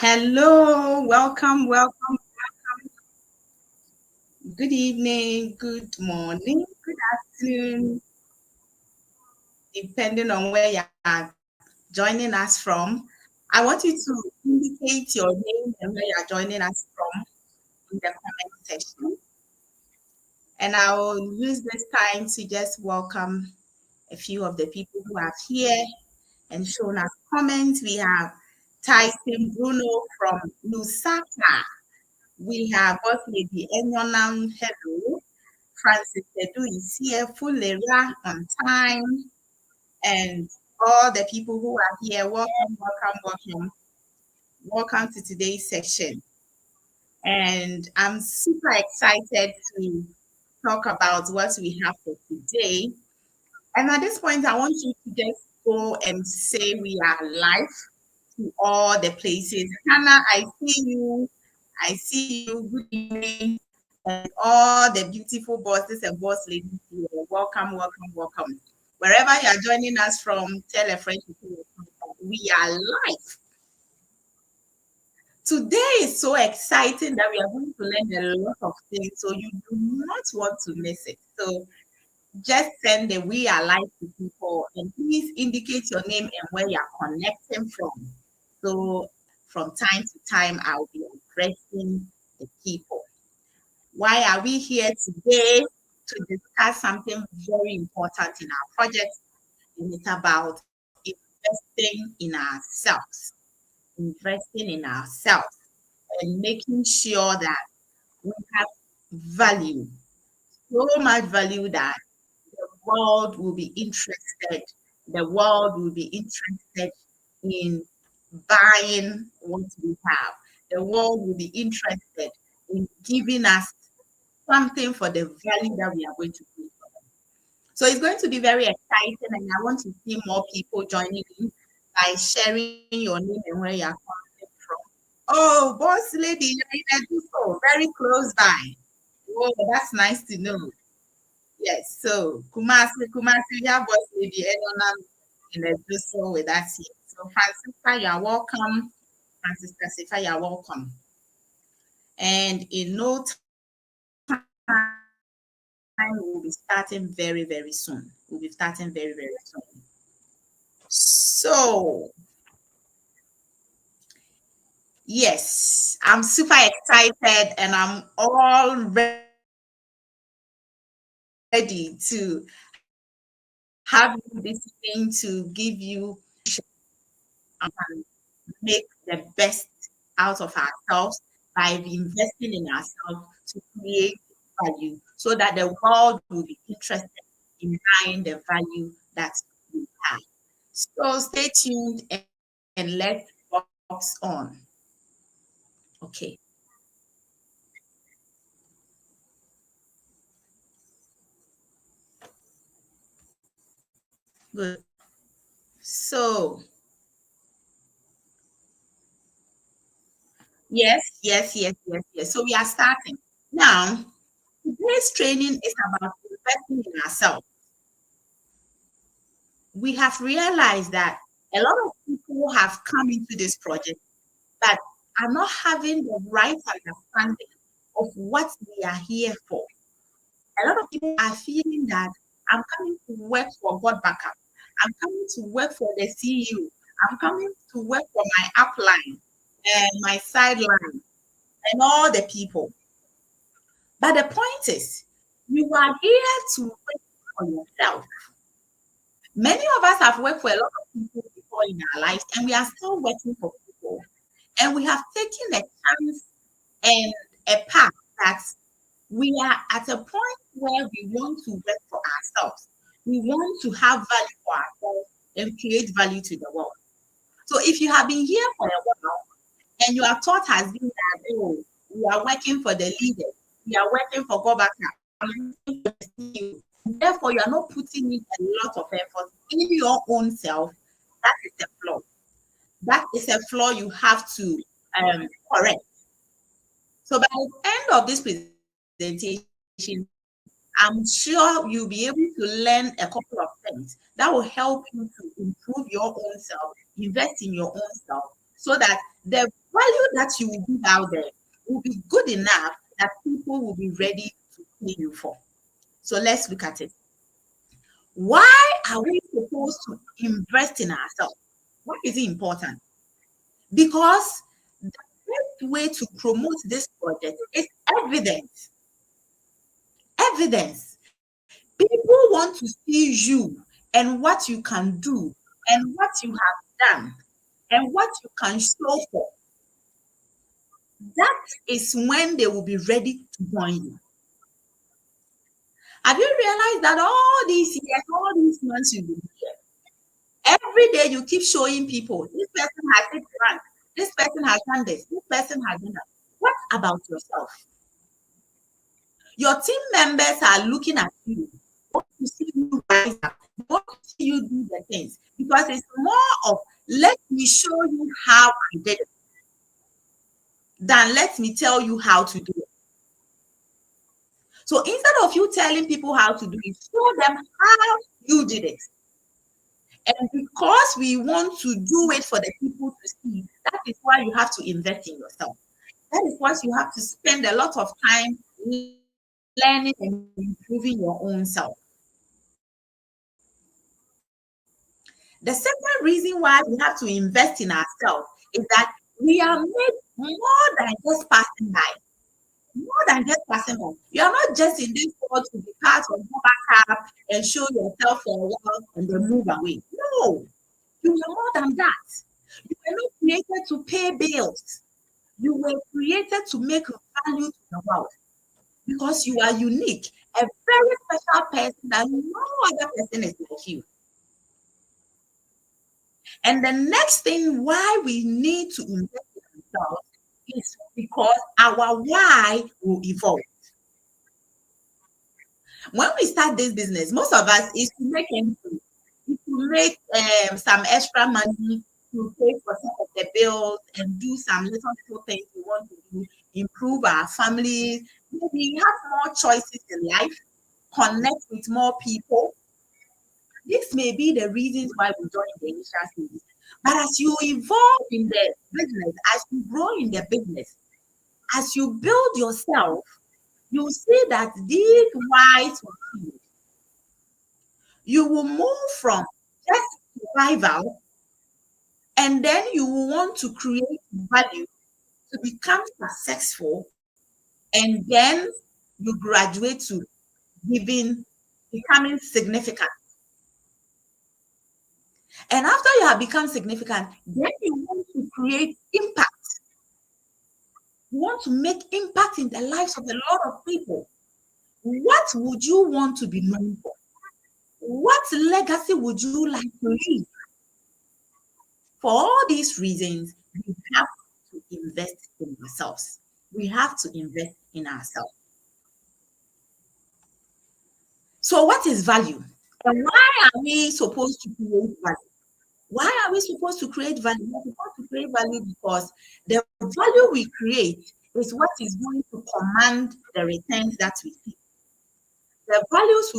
Hello, welcome. Good evening, good morning, good afternoon, depending on where you are joining us from. I want you to indicate your name and where you are joining us from in the comment section. And I will use this time to just welcome a few of the people who are here and shown us comments. We have Tyson Bruno from Lusaka. We have Boss Lady Enyonam, hello. Francis Edu is here, Fulera on time, and all the people who are here, welcome to today's session. And I'm super excited to talk about what we have for today. And at this point, I want you to just go and say we are live to all the places. Hannah, I see you. I see you. Good evening. And all the beautiful bosses and boss ladies here. Welcome. Wherever you are joining us from, tell a friend to tell a friend. We are live. Today is so exciting that we are going to learn a lot of things, so you do not want to miss it. So just send the we are live to people and please indicate your name and where you are connecting from. So from time to time, I'll be addressing the people. Why are we here today? To discuss something very important in our project, and it's about investing in ourselves, and making sure that we have value, so much value that the world will be interested. The world will be interested in buying what we have. The world will be interested in giving us something for the value that we are going to pay for them. So it's going to be very exciting, and I want to see more people joining in by sharing your name and where you are coming from. Oh, boss lady, you're in Eduso, very close by. Oh, that's nice to know. Yes, so Kumasi, we have boss lady Eleanor in Eduso with us here. So Francisca, you are welcome. Francisca Sifa, you are welcome. And in no time, we'll be starting very, very soon. We'll be starting very, very soon. So, yes, I'm super excited and I'm all ready to have this thing to give you and make the best out of ourselves by investing in ourselves to create value so that the world will be interested in buying the value that we have. So stay tuned and let's box on. Okay, good. So, yes. So we are starting. Now, today's training is about investing in ourselves. We have realized that a lot of people have come into this project but are not having the right understanding of what we are here for. A lot of people are feeling that I'm coming to work for God backup. I'm coming to work for the CEO. I'm coming to work for my upline and my sideline and all the people. But the point is, you are here to work for yourself. Many of us have worked for a lot of people before in our lives, and we are still working for people. And we have taken a chance and a path that we are at a point where we want to work for ourselves. We want to have value for ourselves and create value to the world. So if you have been here for a while and your thought has been that, oh, we are working for the leaders, we are working for government, therefore you are not putting in a lot of effort in your own self, that is a flaw. That is a flaw you have to correct. So by the end of this presentation, I'm sure you'll be able to learn a couple of things that will help you to improve your own self, invest in your own self, so that the value that you will give out there will be good enough that people will be ready to pay you for. So let's look at it. Why are we supposed to invest in ourselves? Why is it important? Because the best way to promote this project is evidence. Evidence. People want to see you and what you can do and what you have done and what you can show for. That is when they will be ready to join you. Have you realized that all these years, all these months you've been here, every day you keep showing people this person has this rank, this person has done this person has done that. What about yourself? Your team members are looking at you, want to see you rise up, want to see you do the things because it's more of let me show you how I did it than let me tell you how to do it. So instead of you telling people how to do it, show them how you did it. And because we want to do it for the people to see, that is why you have to invest in yourself. That is why you have to spend a lot of time learning and improving your own self. The second reason why we have to invest in ourselves is that we are made more than just passing by. More than just passing by. You are not just in this world to be part of go back up and show yourself for a while and then move away. No, you are more than that. You were not created to pay bills. You were created to make value to the world because you are unique, a very special person that no other person is like you. And the next thing why we need to invest in ourselves is because our why will evolve. When we start this business, most of us is to make anything, is to make some extra money to pay for some of the bills and do some little things we want to do, improve our families. Maybe have more choices in life, connect with more people. This may be the reasons why we join the initial stages. But as you evolve in the business, as you grow in the business, as you build yourself, you see that these whys will change. You will move from just survival, and then you will want to create value to become successful, and then you graduate to becoming significant. And after you have become significant, then you want to create impact. You want to make impact in the lives of a lot of people. What would you want to be known for? What legacy would you like to leave? For all these reasons, we have to invest in ourselves. We have to invest in ourselves. So what is value? And why are we supposed to create value? Why are we supposed to create value? We're supposed to create value because the value we create is what is going to command the returns that we see. The values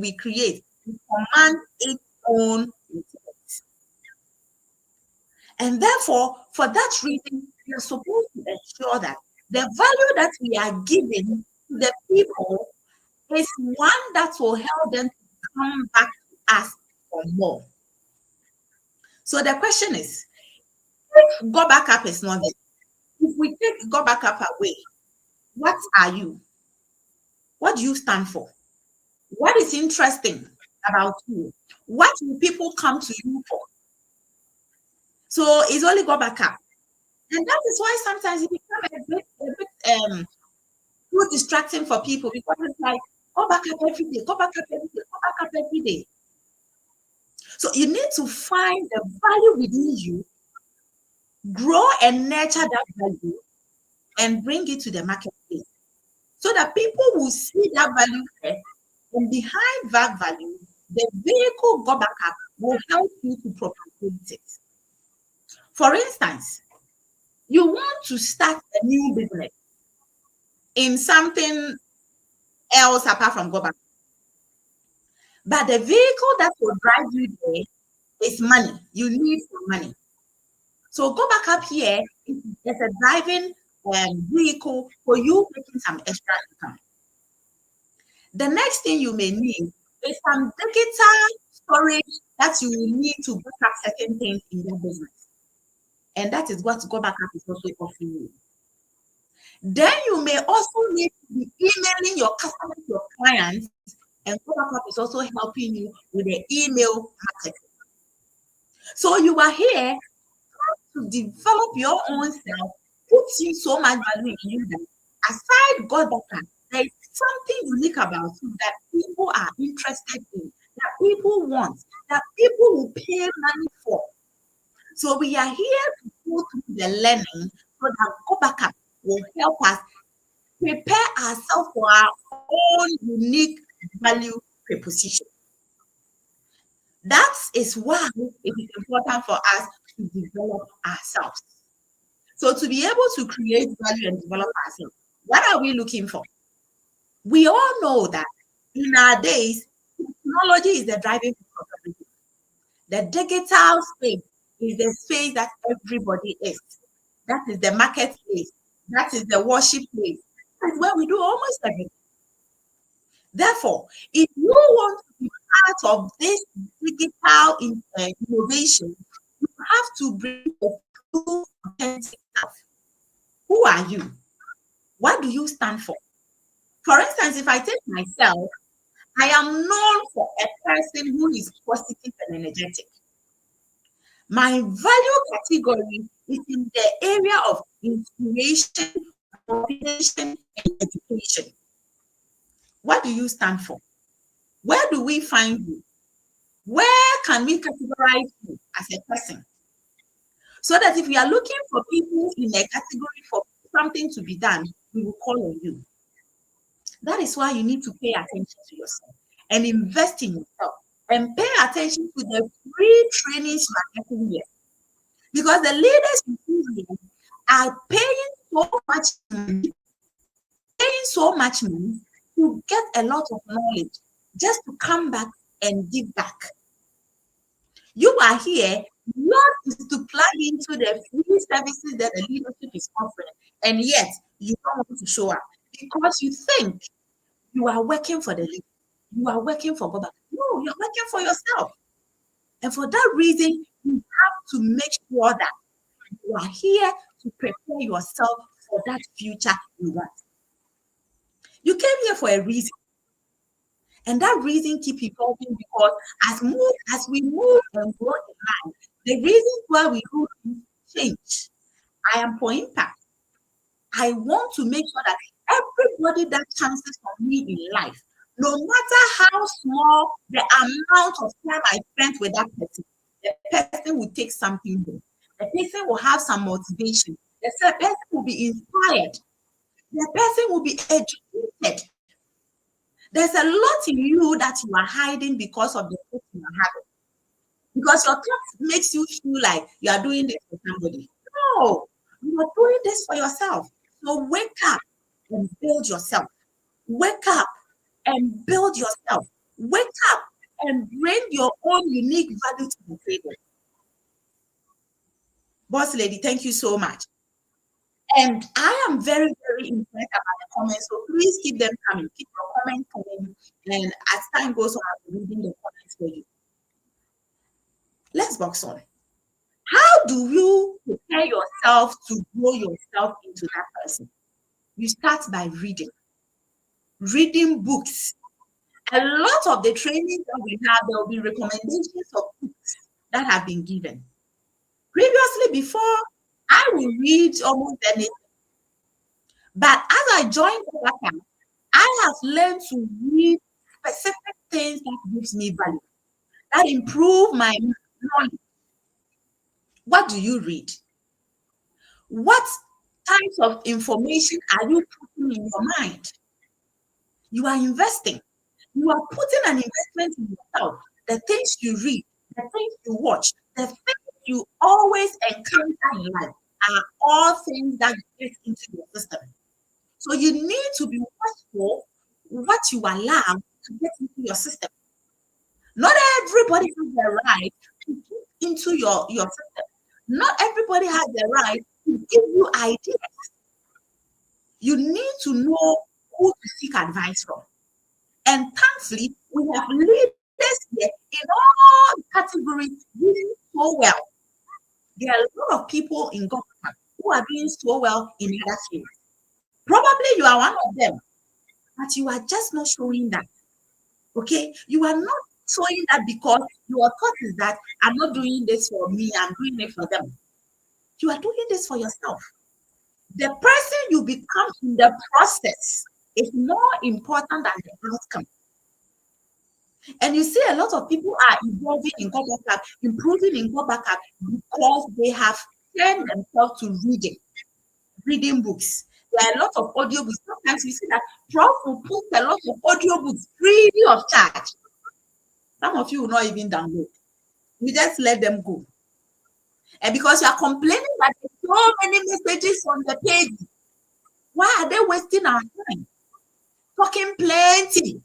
we create command its own returns. And therefore, for that reason, we are supposed to ensure that the value that we are giving to the people is one that will help them to come back to us for more. So the question is, if go back up is not there, if we take go back up away, what are you? What do you stand for? What is interesting about you? What will people come to you for? So it's only go back up. And that is why sometimes it becomes a bit too distracting for people because it's like, go back up every day, go back up every day, go back up every day. So you need to find the value within you, grow and nurture that value, and bring it to the marketplace so that people will see that value first, and behind that value, the vehicle go back up will help you to propagate it. For instance, you want to start a new business in something else apart from go back. But the vehicle that will drive you there is money. You need some money. So go back up here. It's a driving vehicle for you making some extra income. The next thing you may need is some digital storage that you will need to back up certain things in your business. And that is what Go Backup is also offering you. Then you may also need to be emailing your customers, your clients, and Go Backup is also helping you with the email marketing. So you are here to develop your own self, puts you so much value in you that aside God Backup, there is something unique about you that people are interested in, that people want, that people will pay money for. So we are here to go through the learning so that Go Backup will help us prepare ourselves for our own unique value proposition. That is why it is important for us to develop ourselves. So to be able to create value and develop ourselves, what are we looking for? We all know that in our days, technology is the driving force of everything. The digital space is the space that everybody is. That is the marketplace. That is the worship place. That's where we do almost everything. Therefore, if you want to be part of this digital innovation, you have to bring a true authentic self. Who are you? What do you stand for? For instance, if I take myself, I am known for a person who is positive and energetic. My value category is in the area of inspiration, motivation, and education. What do you stand for? Where do we find you? Where can we categorize you as a person? So that if we are looking for people in a category for something to be done, we will call on you. That is why you need to pay attention to yourself and invest in yourself and pay attention to the free trainings you are getting here. Because the leaders you see here are paying so much money to get a lot of knowledge just to come back and give back. You are here not to plug into the free services that the leadership is offering, and yet you don't want to show up because you think you are working for the leader. You are working for God. No, you're working for yourself. And for that reason, you have to make sure that you are here to prepare yourself for that future you want. You came here for a reason. And that reason keep evolving because as we move and grow in life, the reasons why we do change. I am for impact. I want to make sure that everybody that chances on me in life, no matter how small the amount of time I spent with that person, the person will take something new. The person will have some motivation. The person will be inspired. The person will be educated. There's a lot in you that you are hiding because of the thoughts you are having. Because your thoughts makes you feel like you are doing this for somebody. No, you are doing this for yourself. So wake up and build yourself. Wake up and build yourself. Wake up and bring your own unique value to the table. Boss lady, thank you so much. And I am very, very impressed about the comments. So please keep them coming. Keep your comments coming. And as time goes on, I'll be reading the comments for you. Let's box on. How do you prepare yourself to grow yourself into that person? You start by reading books. A lot of the trainings that we have, there will be recommendations of books that have been given. Previously, before, I will read almost anything. But as I joined the workout, I have learned to read specific things that gives me value, that improve my knowledge. What do you read? What types of information are you putting in your mind? You are investing. You are putting an investment in yourself. The things you read, the things you watch, the things you always encounter in life are all things that get into your system. So you need to be watchful what you allow to get into your system. Not everybody has the right to get into your system. Not everybody has the right to give you ideas. You need to know who to seek advice from. And thankfully, we have leaders here in all categories doing so well. There are a lot of people in government who are doing so well in other fields. Probably you are one of them, but you are just not showing that. Okay? You are not showing that because your thought is that I'm not doing this for me, I'm doing it for them. You are doing this for yourself. The person you become in the process is more important than the outcome. And you see, a lot of people are evolving in Gobakab, improving in Gobakab because they have trained themselves to reading books. There are a lot of audio books. Sometimes you see that Prof will put a lot of audio books free of charge. Some of you will not even download. You just let them go. And because you are complaining that there's so many messages on the page, why are they wasting our time? Talking plenty.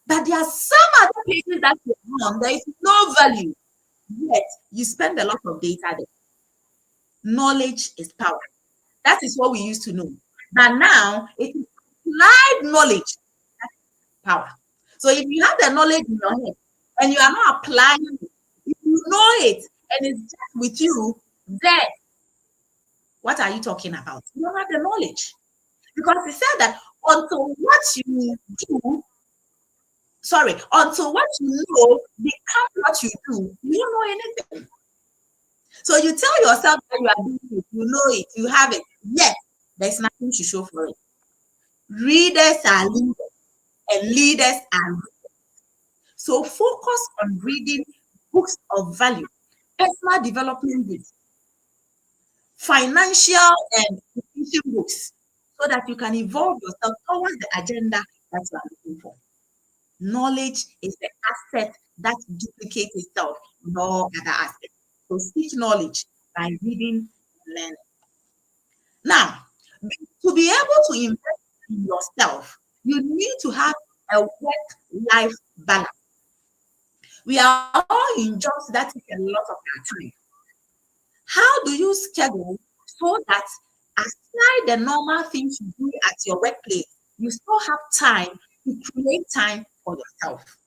But there are some other pages that you on, there is no value. Yet you spend a lot of data there. Knowledge is power. That is what we used to know. But now it is applied knowledge. That's power. So if you have the knowledge in your head and you are not applying it, if you know it and it's just with you, then what are you talking about? You don't have the knowledge. Because he said that until what you do, until what you know becomes what you do, you don't know anything. So you tell yourself that you are doing it, you know it, you have it. Yes, there's nothing to show for it. Readers are leaders, and leaders are readers. So focus on reading books of value, personal development books, financial and education books, so that you can evolve yourself towards the agenda that you are looking for. Knowledge is the asset that duplicates itself in all other aspects. So seek knowledge by reading and learning. Now, to be able to invest in yourself, you need to have a work-life balance. We are all in jobs that take a lot of our time. How do you schedule so that aside the normal things you do at your workplace, you still have time to create time for yourself?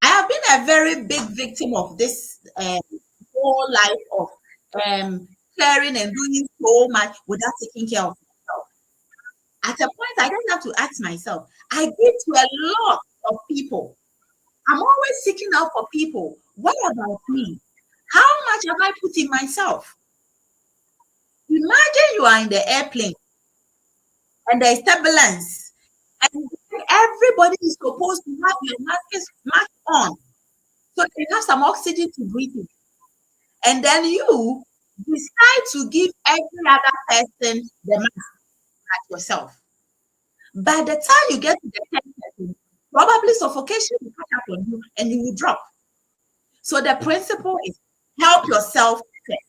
I have been a very big victim of this whole life of caring and doing so much without taking care of myself. At a point, I just have to ask myself, I give to a lot of people. I'm always seeking out for people. What about me? How much have I put in myself? Imagine you are in the airplane and there's turbulence, and everybody is supposed to have your mask on so they have some oxygen to breathe in. And then you decide to give every other person the mask at yourself. By the time you get to the 10th person, probably suffocation will catch up on you and you will drop. So the principle is help yourself first.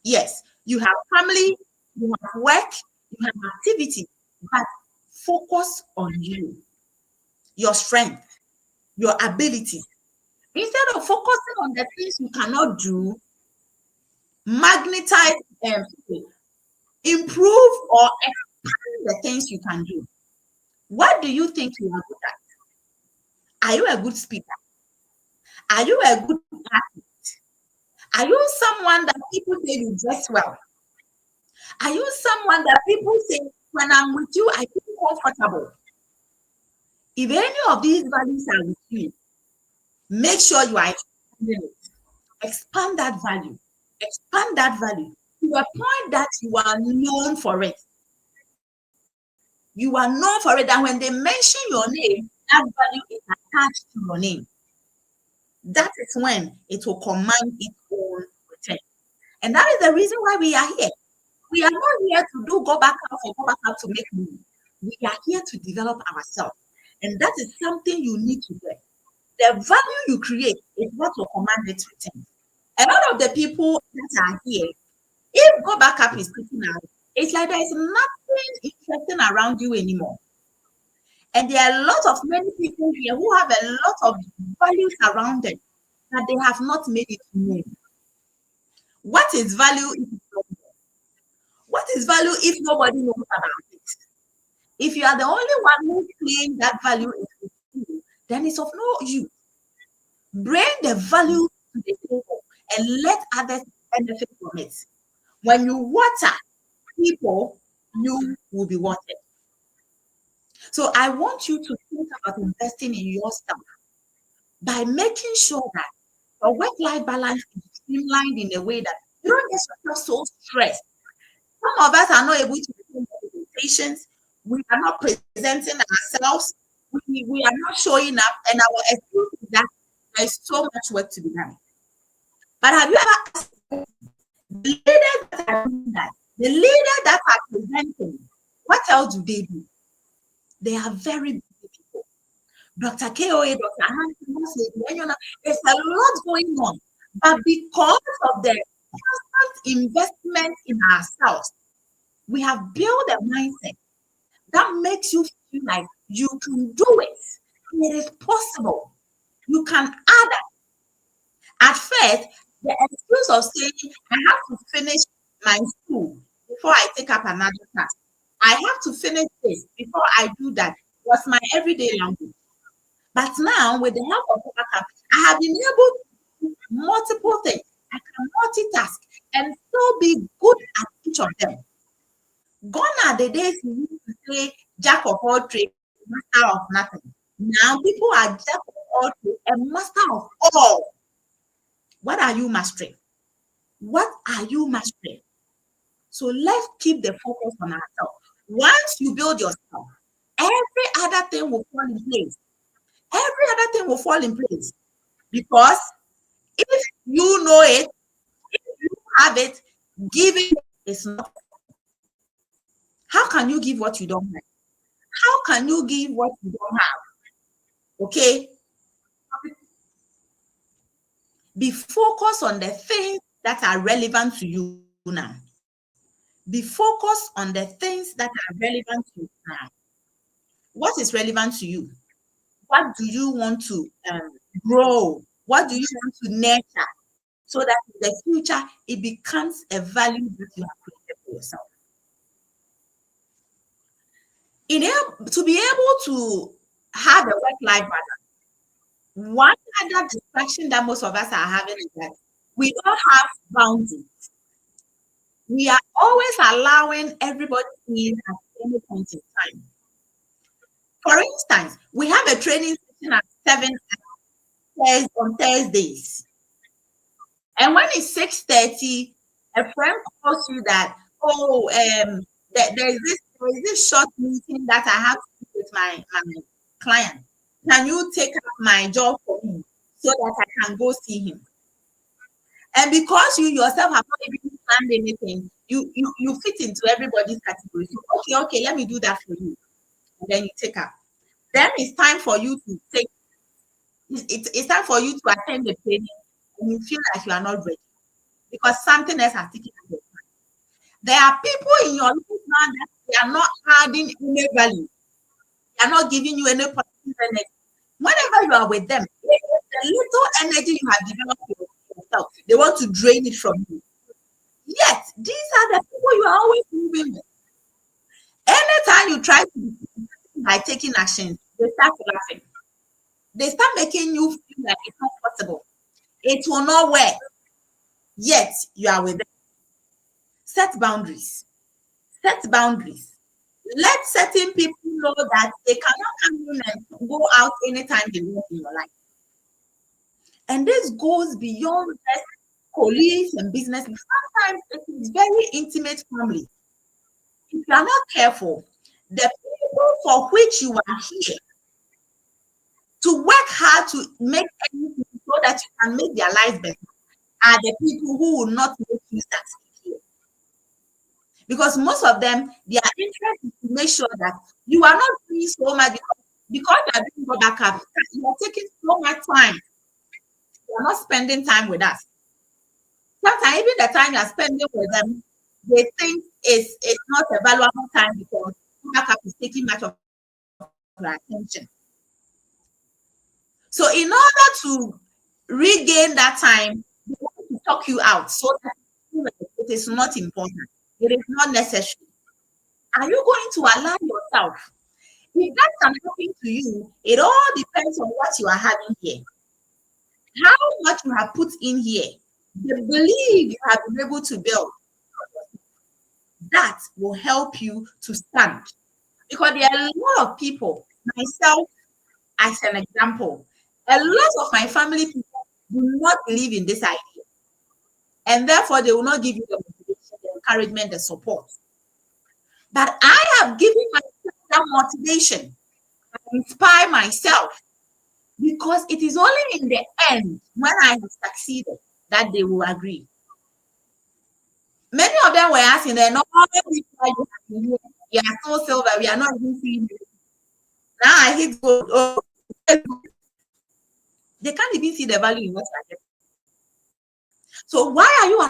Yes, you have family, you have work, you have activity, but focus on you, your strength, your abilities. Instead of focusing on the things you cannot do, magnetize and improve or expand the things you can do. What do you think you are good at? Are you a good speaker? Are you a good athlete? Are you someone that people say you dress well? Are you someone that people say, when I'm with you, I feel comfortable? If any of these values are with you, make sure you are expanding it. Expand that value. Expand that value to a point that you are known for it. You are known for it. And when they mention your name, that value is attached to your name. That is when it will command its own return. And that is the reason why we are here. We are not here to go back out or go back out to make money. We are here to develop ourselves. And that is something you need to do. The value you create is what will command its return. A lot of the people that are here, if go back up is putting out, it's like there is nothing interesting around you anymore. And there are a lot of many people here who have a lot of values around them that they have not made it known. What is value if you don't know? What is value if nobody knows about it? If you are the only one who claims that value is with you, then it's of no use. Bring the value to the table and let others benefit from it. When you water people, you will be watered. So I want you to think about investing in yourself by making sure that your work-life balance is streamlined in a way that you don't get yourself so stressed. Some of us are not able to do presentations. We are not presenting ourselves. We are not showing up, and our excuse is that there is so much work to be done. But have you ever asked the leaders that are doing that, the leaders that are presenting, what else do they do? They are very busy people. Dr. KOA, Dr. Hansen, there's a lot going on. But because of the constant investment in ourselves, we have built a mindset that makes you feel like you can do it. It is possible. You can add up. At first, the excuse of saying, I have to finish my school before I take up another task. I have to finish this before I do that was my everyday language. But now, with the help of Overcome, I have been able to do multiple things. I can multitask and still be good at each of them. Gone are the days we used to say jack of all trades, master of nothing. Now people are jack of all trades and master of all. What are you mastering? What are you mastering? So let's keep the focus on ourselves. Once you build yourself, every other thing will fall in place. Every other thing will fall in place. Because if you know it, if you have it, giving is not. How can you give what you don't have? How can you give what you don't have? Okay? Be focused on the things that are relevant to you now. Be focused on the things that are relevant to you now. What is relevant to you? What do you want to grow? What do you want to nurture? So that in the future, it becomes a value that you have created for yourself. To be able to have a work-life balance, one other distraction that most of us are having is that we don't have boundaries. We are always allowing everybody in at any point in time. For instance, we have a training session at 7 on Thursdays. And when it's 6:30, a friend calls you that, oh, there is this short meeting that I have to do with my client. Can you take up my job for me so that I can go see him? And because you yourself have not even planned anything, you fit into everybody's category. So, okay, let me do that for you. And then you take up. Then it's time for you to take, it's time for you to attend the training and you feel like you are not ready because something else has taken up your time. There are people in your life now that they are not adding any value. They are not giving you any positive energy. Whenever you are with them, the little energy you have developed yourself, they want to drain it from you. Yet, these are the people you are always moving with. Anytime you try to be by taking action, they start laughing. They start making you feel like it's not possible. It will not work. Yet, you are with them. Set boundaries. Set boundaries. Let certain people know that they cannot come in and go out anytime they want in your life. And this goes beyond just colleagues and business. Sometimes it is very intimate family. If you are not careful, the people for which you are here to work hard to make anything so that you can make their lives better are the people who will not make you succeed here. Because most of them, their interest is to make sure that you are not doing so much because you are doing backup. You are taking so much time. You are not spending time with us. Sometimes even the time you are spending with them, they think it's not a valuable time because backup is taking much of your attention. So in order to regain that time, they want to talk you out so that feel like it is not important. It is not necessary. Are you going to allow yourself? If that can happen to you, it all depends on what you are having here. How much you have put in here, the belief you have been able to build, that will help you to stand. Because there are a lot of people, myself as an example, a lot of my family people do not believe in this idea. And therefore, they will not give you the motivation, the encouragement, the support. But I have given myself that motivation, inspire myself, because it is only in the end, when I have succeeded, that they will agree. Many of them were asking, they're not always why you have been here. You are so silver, we are not even seeing you. Now I hit gold. Oh, they can't even see the value in what you are getting. So why are you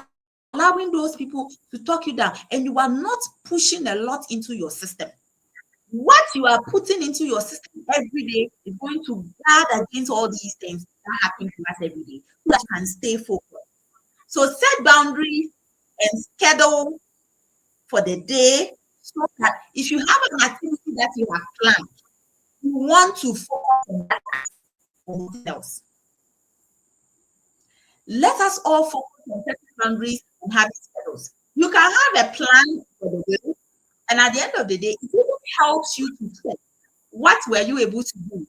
allowing those people to talk you down, and you are not pushing a lot into your system? What you are putting into your system every day is going to guard against all these things that happen to us every day, so that you can stay focused. So set boundaries and schedule for the day, so that if you have an activity that you have planned, you want to focus on that or nothing else. Let us all focus on setting boundaries and having schedules. You can have a plan for the day, and at the end of the day, it even helps you to check what were you able to do,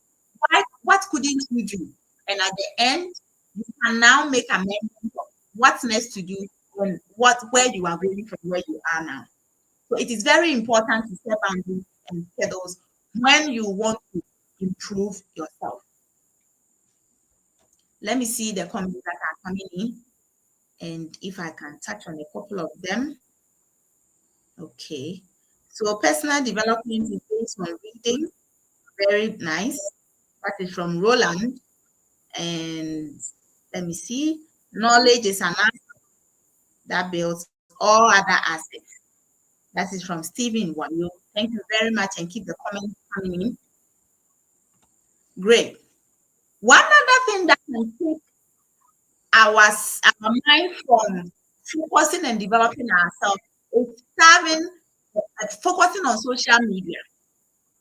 what couldn't you do, and at the end, you can now make amendments of what's next to do and where you are going from where you are now. So it is very important to set boundaries and schedules when you want to improve yourself. Let me see the comments that are coming in, and if I can touch on a couple of them. Okay. So personal development is based on reading. Very nice. That is from Roland. And let me see. Knowledge is an asset that builds all other assets. That is from Stephen Wayo. Thank you very much, and keep the comments coming in. Great. One other thing that can take our mind from focusing and developing ourselves is focusing on social media.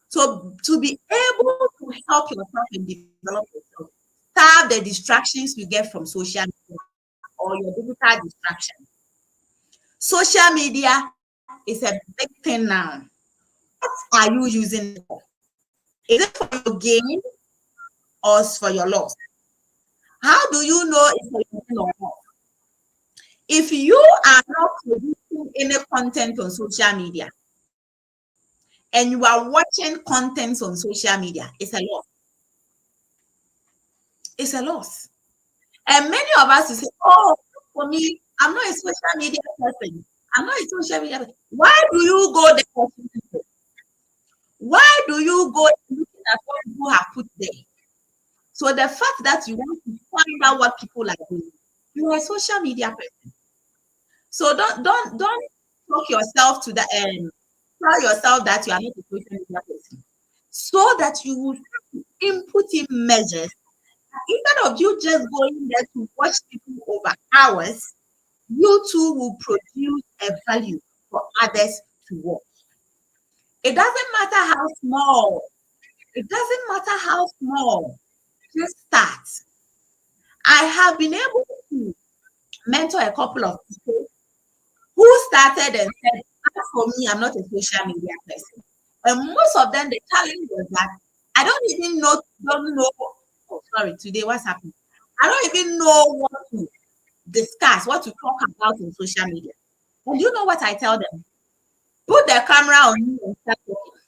So to be able to help yourself and develop yourself, starve the distractions you get from social media or your digital distraction. Social media is a big thing now. What are you using it for? Is it for your gain or for your loss? How do you know it's for your gain or not? If you are not producing any content on social media and you are watching content on social media, it's a loss. It's a loss. And many of us will say, oh, for me, I'm not a social media person. I'm not a social media person. Why do you go there? Why do you go looking at what people have put there? So the fact that you want to find out what people are doing, you are a social media person. So don't talk yourself to the end. Tell yourself that you are not a social media person, so that you will input in measures. Instead of you just going there to watch people over hours, you too will produce a value for others to watch. It doesn't matter how small. It doesn't matter how small. Just start. I have been able to mentor a couple of people who started and said, as for me, I'm not a social media person. And most of them, the challenge was that I don't know. Oh, sorry, today what's happening? I don't even know what to discuss, what to talk about on social media. And you know what I tell them? Put the camera on you and start talking.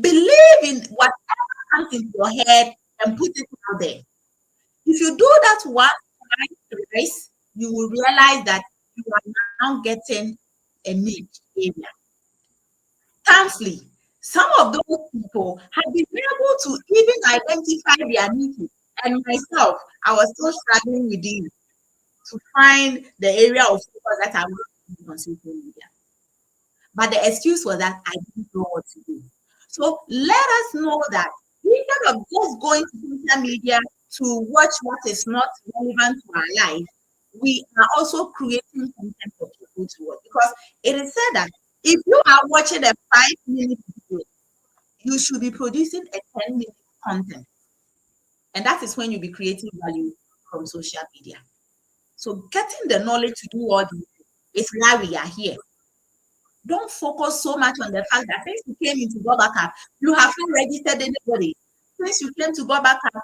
Believe in whatever comes into your head and put it out there. If you do that once, twice, you will realize that you are now getting a niche area. Thankfully, some of those people have been able to even identify their niches. And myself, I was still struggling with this to find the area of focus that I was on social media. But the excuse was that I didn't know what to do. So let us know that instead of just going to social media to watch what is not relevant to our life, we are also creating content for people to watch, because it is said that if you are watching a 5 minute video, you should be producing a 10-minute content. And that is when you'll be creating value from social media. So getting the knowledge to do all this is why we are here. Don't focus so much on the fact that since you came into Gobacap, you have not registered anybody. Since you came to Gobacap,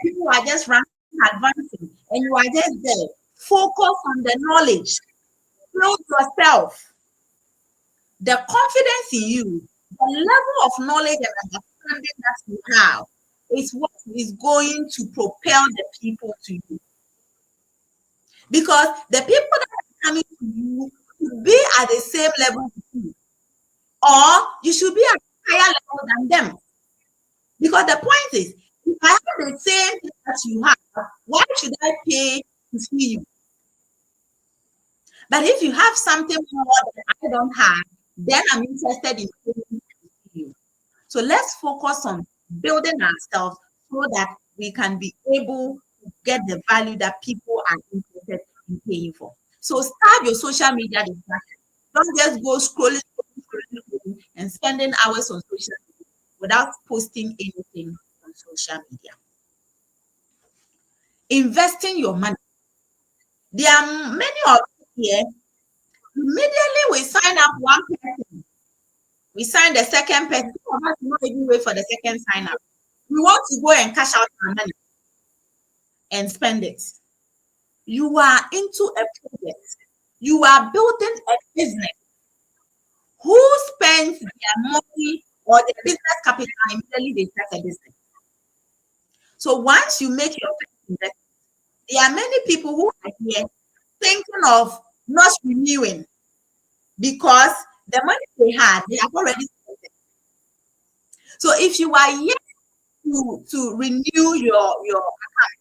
people are just ranking, advancing, and you are just there. Focus on the knowledge. Build yourself. The confidence in you, the level of knowledge and understanding that you have is what is going to propel the people to you. Because the people that are coming to you should be at the same level with you, or you should be at a higher level than them. Because the point is, if I have the same thing that you have, why should I pay to see you? But if you have something more that I don't have, then I'm interested in paying to see you. So let's focus on building ourselves so that we can be able to get the value that people are interested in paying for. So start your social media distraction. Don't just go scrolling and spending hours on social media without posting anything on social media. Investing your money. There are many of us here. Immediately we sign up one person, we sign the second person. Some of us not even wait for the second sign up. We want to go and cash out our money and spend it. You are into a project. You are building a business. Who spends their money or their business capital immediately they start a business? So once you make your first investment, there are many people who are here thinking of not renewing because the money they had, they have already spent it. So if you are yet to renew your account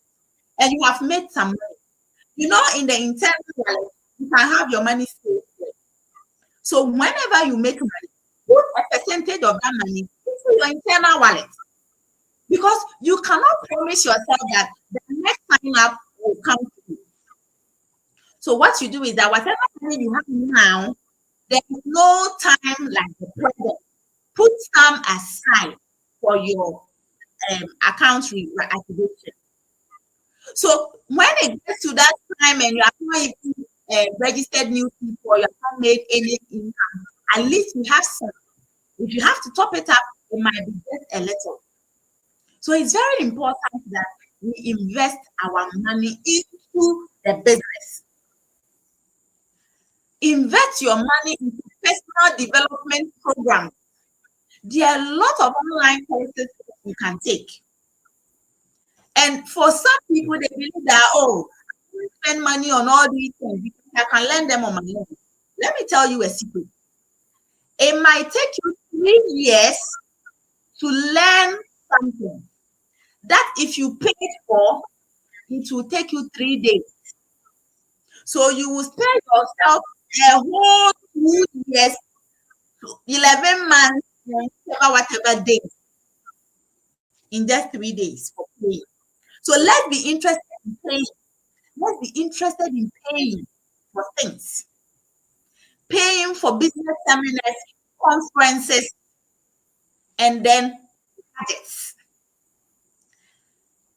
and you have made some money, you know, in the internal wallet, you can have your money saved there. So whenever you make money, put a percentage of that money into your internal wallet, because you cannot promise yourself that the next sign up will come to you. So what you do is that whatever money you have now, there is no time like the present. Put some aside for your account reactivation. So when it gets to that time and you have not even registered new people, you have not made any income, at least you have some. If you have to top it up, it might be just a little. So it's very important that we invest our money into the business. Invest your money into personal development programs. There are a lot of online courses you can take. And for some people, they believe that, oh, I can spend money on all these things because I can learn them on my own. Let me tell you a secret. It might take you 3 years to learn something that if you pay for, it will take you 3 days. So you will spend yourself a whole 2 years, 11 months, whatever days in just 3 days for paying. So let's be interested in paying. Let's be interested in paying for things. Paying for business seminars, conferences, and then gadgets.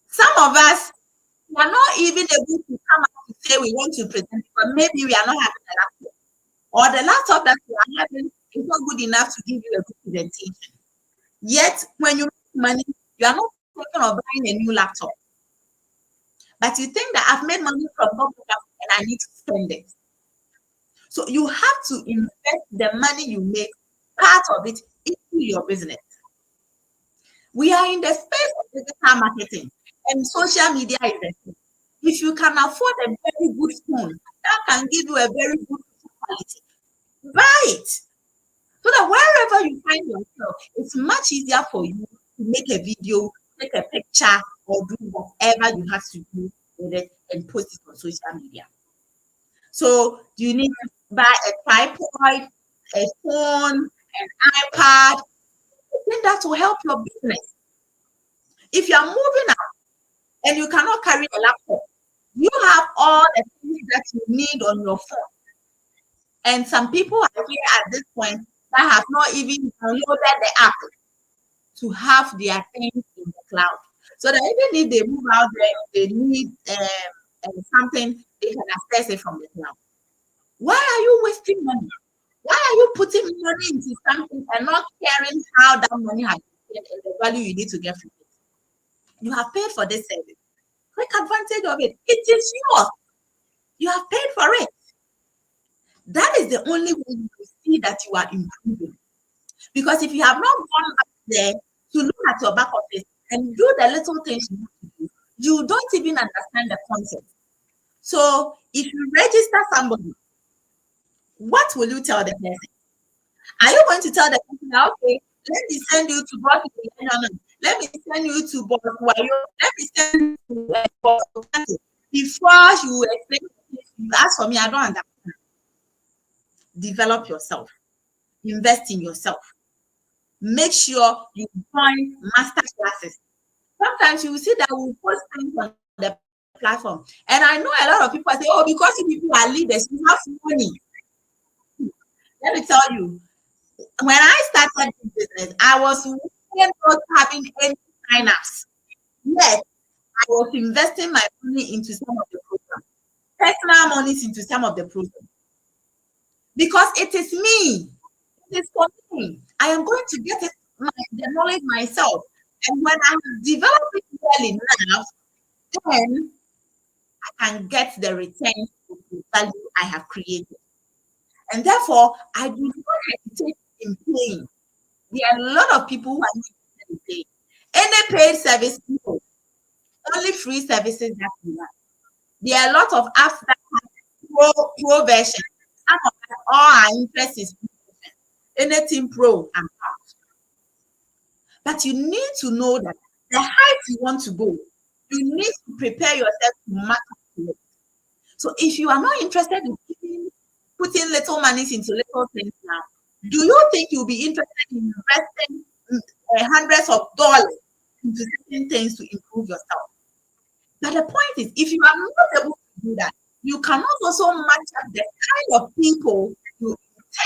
Some of us are not even able to come up to say we want to present, but maybe we are not having a laptop. Or the laptop that we are having is not good enough to give you a good presentation. Yet, when you make money, you are not thinking of buying a new laptop. But you think that I've made money from Gobacap and I need to spend it. So you have to invest the money you make, part of it, into your business. We are in the space of digital marketing, and social media is the thing. If you can afford a very good phone that can give you a very good quality, buy it. So that wherever you find yourself, it's much easier for you to make a video, take a picture, or do whatever you have to do with it and post it on social media. So you need to buy a tripod, a phone, an iPad. Then that will help your business. If you are moving out and you cannot carry a laptop, You have all the things that you need on your phone. And some people are here at this point that have not even downloaded the app to have their things in the cloud. So that even if they move out there, they need something, they can access it from the cloud. Why are you wasting money? Why are you putting money into something and not caring how that money has been spent and the value you need to get from it? You have paid for this service. Take advantage of it. It is yours. You have paid for it. That is the only way you will see that you are improving. Because if you have not gone back there to look at your back office and do the little things you need to do, you don't even understand the concept. So if you register somebody, what will you tell the person? Are you going to tell the person, okay, let me send you to Boss Millennium, let me send you to Boss Wayo, let me send you to Boss before you explain, you ask for me, I don't understand. Develop yourself, invest in yourself. Make sure you join master classes. Sometimes you will see that we post things on the platform. And I know a lot of people say, oh, because you people are leaders, you have money. Let me tell you, when I started this business, I was not having any sign-ups. Yet, I was investing my money into some of the programs, personal monies into some of the programs. Because it is me. It is for me. I am going to get it, the knowledge myself. And when I develop it well enough, then I can get the return of the value I have created. And therefore, I do not hesitate in paying. There are a lot of people who are not interested in paying. Any paid service, people, only free services that we have. There are a lot of apps that have pro version. Some of us, all our interest is pro version. Anything pro and out. But you need to know that the height you want to go, you need to prepare yourself to match it. So if you are not interested in putting little money into little things now, do you think you'll be interested in investing hundreds of dollars into certain things to improve yourself? But the point is, if you are not able to do that, you cannot also match up the kind of people you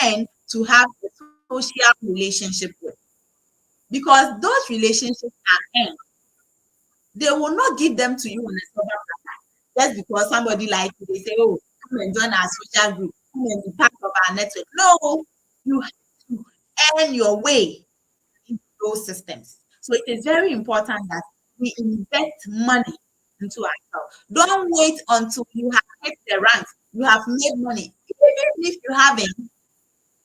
intend to have a social relationship with. Because those relationships are earned. They will not give them to you on a silver platter. Just because somebody like you, they say, oh, come and join our social group, come and be part of our network. No, you have to earn your way into those systems. So it is very important that we invest money into ourselves. Don't wait until you have hit the rank, you have made money. Even if you haven't,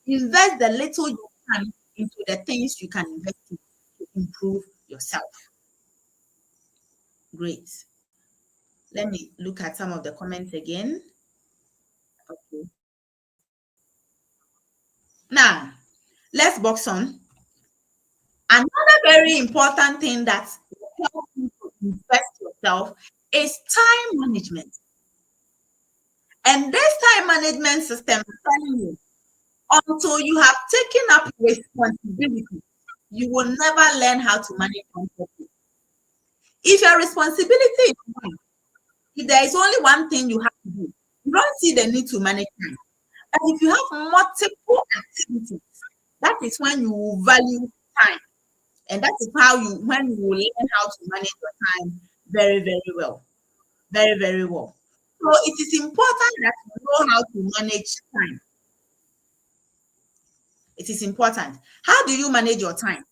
invest the little you can into the things you can invest in to improve yourself. Great. Let me look at some of the comments again. Okay. Now, let's box on. Another very important thing that will help you to invest yourself is time management. And this time management system is telling you, until you have taken up responsibility, you will never learn how to manage time. If your responsibility is one, if there is only one thing you have to do, you don't see the need to manage time. But if you have multiple activities, that is when you will value time. And that is when you will learn how to manage your time very, very well. Very, very well. So it is important that you know how to manage time. It is important. How do you manage your time?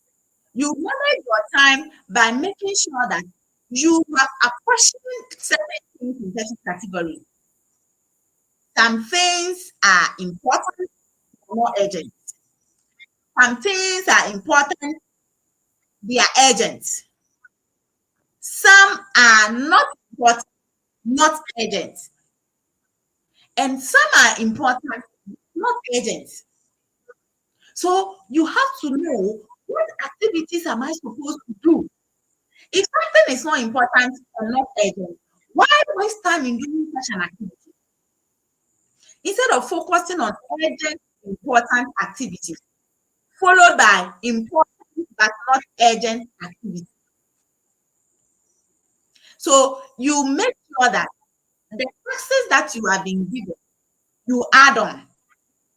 You manage your time by making sure that you have apportioned certain things in certain categories. Some things are important, more urgent. Some things are important, they are urgent. Some are not important, not urgent. And some are important, not urgent. So you have to know, what activities am I supposed to do? If something is not important or not urgent, why waste time in doing such an activity? Instead of focusing on urgent, important activities, followed by important but not urgent activities. So you make sure that The taxes that you have been given, you add on.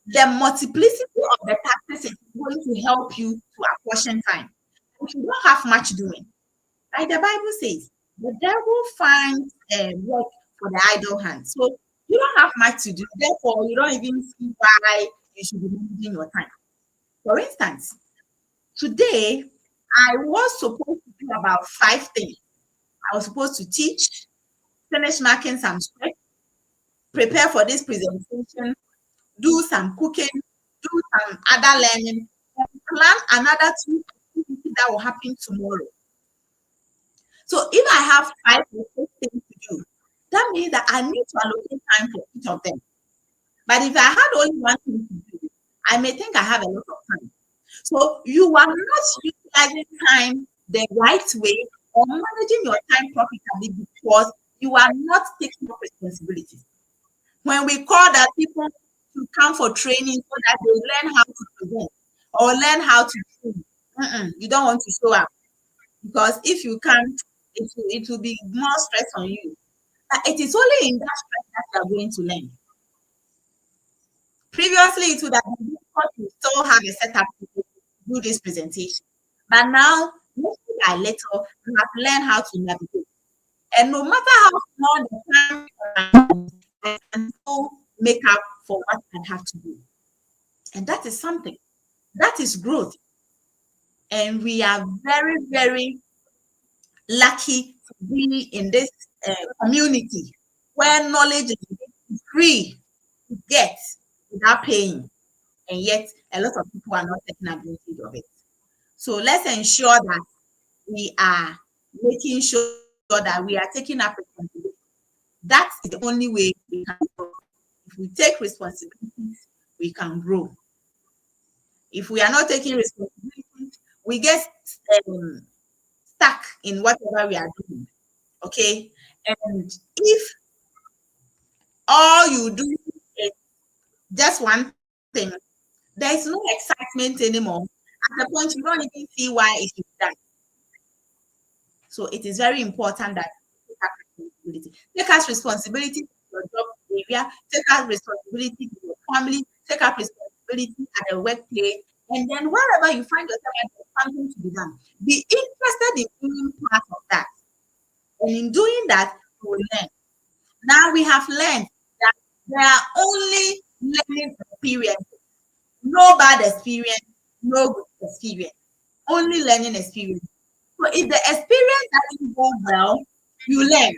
The multiplicity of the taxes is going to help you to apportion time. If you don't have much doing, like the Bible says, the devil finds work for the idle hand. So you don't have much to do. Therefore, you don't even see why you should be managing your time. For instance, today I was supposed to do about 5 things. I was supposed to teach, finish marking some script, prepare for this presentation, do some cooking, do some other learning, and plan another 2 activities that will happen tomorrow. So if I have 5 or 6 things to do, that means that I need to allocate time for each of them. But if I had only one thing to do, I may think I have a lot of time. So you are not utilizing time the right way or managing your time profitably because you are not taking up responsibilities. When we call that people to come for training so that they learn how to present or learn how to train, you don't want to show up because if you can't, it will be more stress on you. But it is only in that stress that you are going to learn. Previously, it would have been difficult to still have a setup to do this presentation. But now, little by little, you have learned how to navigate. And no matter how small the time, I can still make up for what I have to do. And that is something. That is growth. And we are very, very lucky to be in this community where knowledge is free to get without paying. And yet, a lot of people are not taking advantage of it. So let's ensure that we are making sure that we are taking up responsibility. That's the only way we can grow. If we take responsibilities, we can grow. If we are not taking responsibilities, we get stuck in whatever we are doing. Okay. And if all you do is just one thing, there is no excitement anymore. At the point you don't even see why it is done. So it is very important that you take up responsibility. Take up responsibility for your job area, take up responsibility for your family, take up responsibility at the workplace, and then wherever you find yourself, there's something to be done. Be interested in doing part of that. And in doing that, you will learn. Now we have learned that there are only learning experiences. No bad experience, no good experience. Only learning experience. So if the experience doesn't go well, you learn.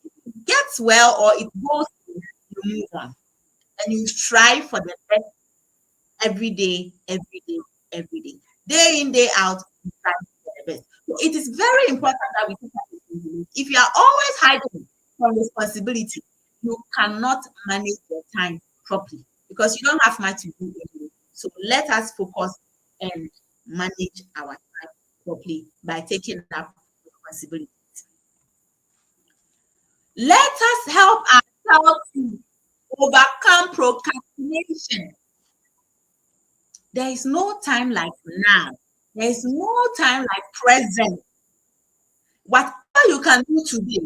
If it gets well or it goes through, you move on. And you strive for the best every day, every day, every day. Day in, day out, you strive for the best. So it is very important that we take up responsibility. If you are always hiding from responsibility, you cannot manage your time properly because you don't have much to do anyway. So let us focus and manage our time properly by taking up responsibility. Let us help ourselves to overcome procrastination. There is no time like now. There is no time like present. Whatever you can do today,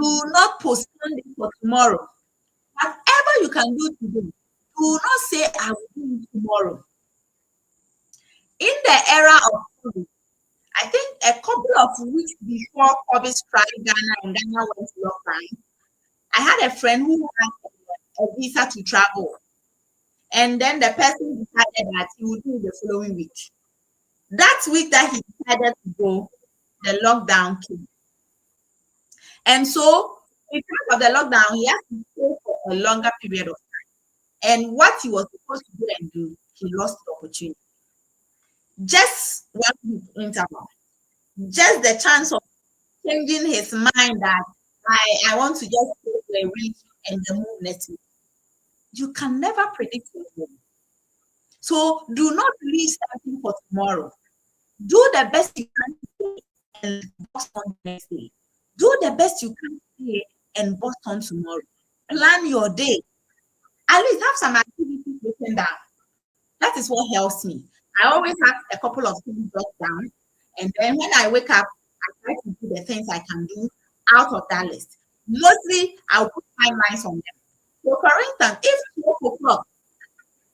do not postpone it for tomorrow. Whatever you can do today, do not say, I will do it tomorrow. In the era of COVID, I think a couple of weeks before COVID struck Ghana and Ghana went to lockdown, I had a friend who had a visa to travel. And then the person decided that he would do the following week. That week that he decided to go, the lockdown came. And so, because of the lockdown, he has to stay for a longer period of time. And what he was supposed to go and do, he lost the opportunity. Just 1 week interval, just the chance of changing his mind that I want to just go for a week and then move next week. You can never predict your. So do not leave something for tomorrow. Do the best you can today and boss on the next day. Do the best you can today and boss on tomorrow. Plan your day. At least have some activities written down. That is what helps me. I always have a couple of things jot down. And then when I wake up, I try to do the things I can do out of that list. Mostly, I'll put timelines on them. So, for instance, if 12 o'clock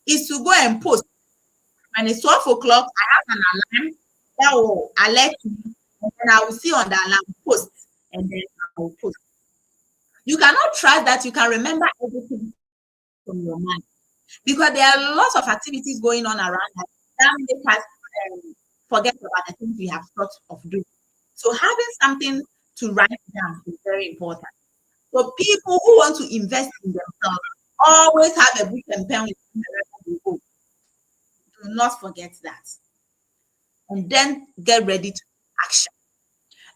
is to go and post, when it's 12 o'clock, I have an alarm that will alert me, and then I will see on the alarm post, and then I will post. You cannot trust that you can remember everything from your mind because there are lots of activities going on around us that make us forget about the things we have thought of doing. So having something to write down is very important. So people who want to invest in themselves always have a book and pen with them wherever they go. Do not forget that. And then get ready to action.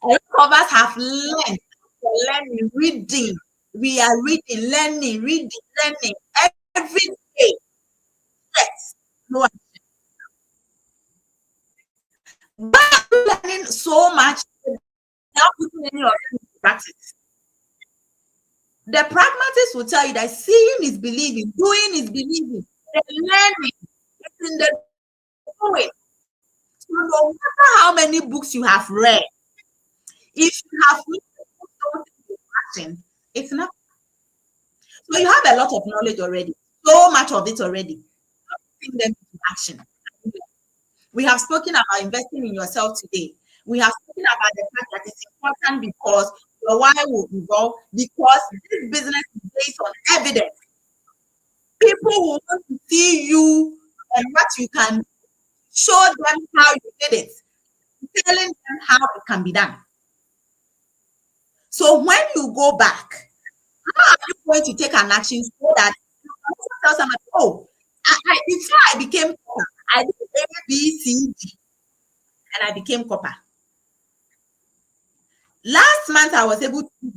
All of us have learned, learning, reading. We are reading, learning every day. Yes. No, but learning so much without putting any of it into practice. The pragmatist will tell you that seeing is believing, doing is believing, the learning is in the doing. So no matter how many books you have read, if you have not put those into action, it's not. So you have a lot of knowledge already, so much of it already. Putting them into action. We have spoken about investing in yourself today. We have spoken about the fact that it's important because your why will evolve because this business is based on evidence. People will want to see you and what you can show them how you did it, telling them how it can be done. So when you go back, how are you going to take an action so that you can also tell somebody, oh, before I became copper, I did A, B, C, D, and I became copper. Last month, I was able to.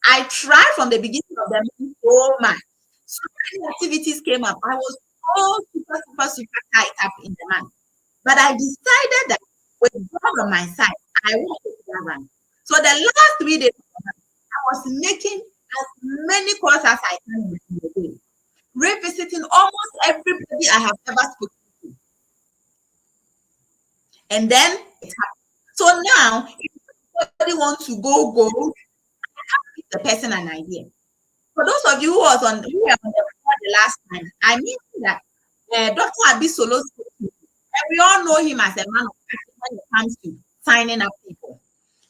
I tried from the beginning of the month so much. So many activities came up. I was so super tight up in the month. But I decided that with God on my side, I wanted to run. So the last 3 days, I was making as many calls as I can in the day, revisiting almost everybody I have ever spoken to. And then it happened. So now, if somebody wants to go, I have to give the person an idea. For those of you who were on the last time, I mean that Dr. Abisolo, and we all know him as a man of action when it comes to signing up people.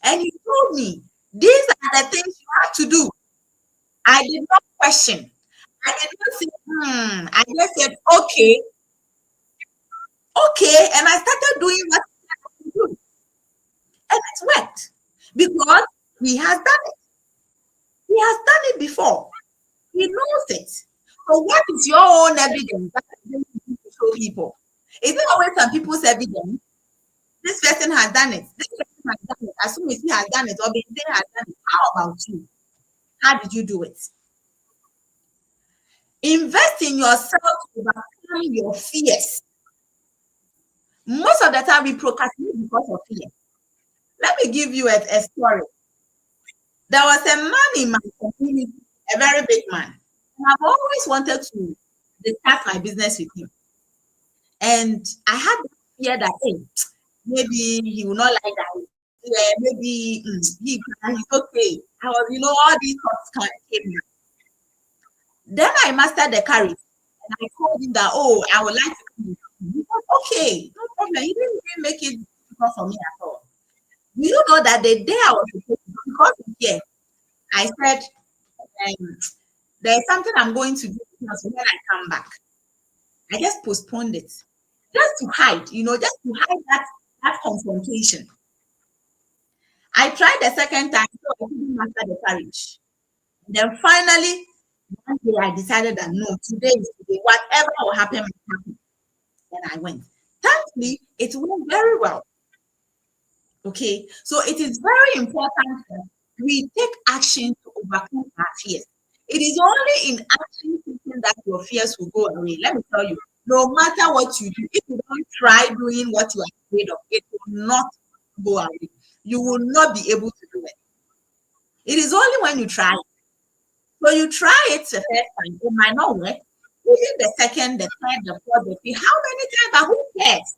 And he told me, these are the things you have to do. I did not question. I did not say, I just said, okay. And I started doing what I had to do. And it worked because he has done it. He has done it before. He knows it. So what is your own evidence that is going to show people? Is it always some people's evidence? This person has done it. This person has done it. As soon as he has done it, or Benzin has done it. How about you? How did you do it? Invest in yourself to overcome your fears. Most of the time, we procrastinate because of fear. Let me give you a story. There was a man in my community, a very big man. And I've always wanted to discuss my business with him. And I had the fear that, hey, maybe he will not like that. Yeah, maybe he's okay. I was, all these thoughts came. Then I mastered the courage. And I told him that, oh, I would like to come. He said, okay, no problem. He didn't even make it difficult for me at all. Do you know that the day I was supposed to, because here, I said, there's something I'm going to do when I come back. I just postponed it. Just to hide, just to hide that confrontation. I tried the second time, so I couldn't master the courage. Then finally, one day I decided that no, today is today. Whatever will happen, will happen. And I went. Thankfully, it went very well. Okay, so it is very important that we take action to overcome our fears. It is only in action thinking that your fears will go away. Let me tell you, no matter what you do, if you don't try doing what you are afraid of, it will not go away. You will not be able to do it. It is only when you try. So you try it the first time, it might not work. Even the second, the third, the fourth, the fifth, how many times? But who cares?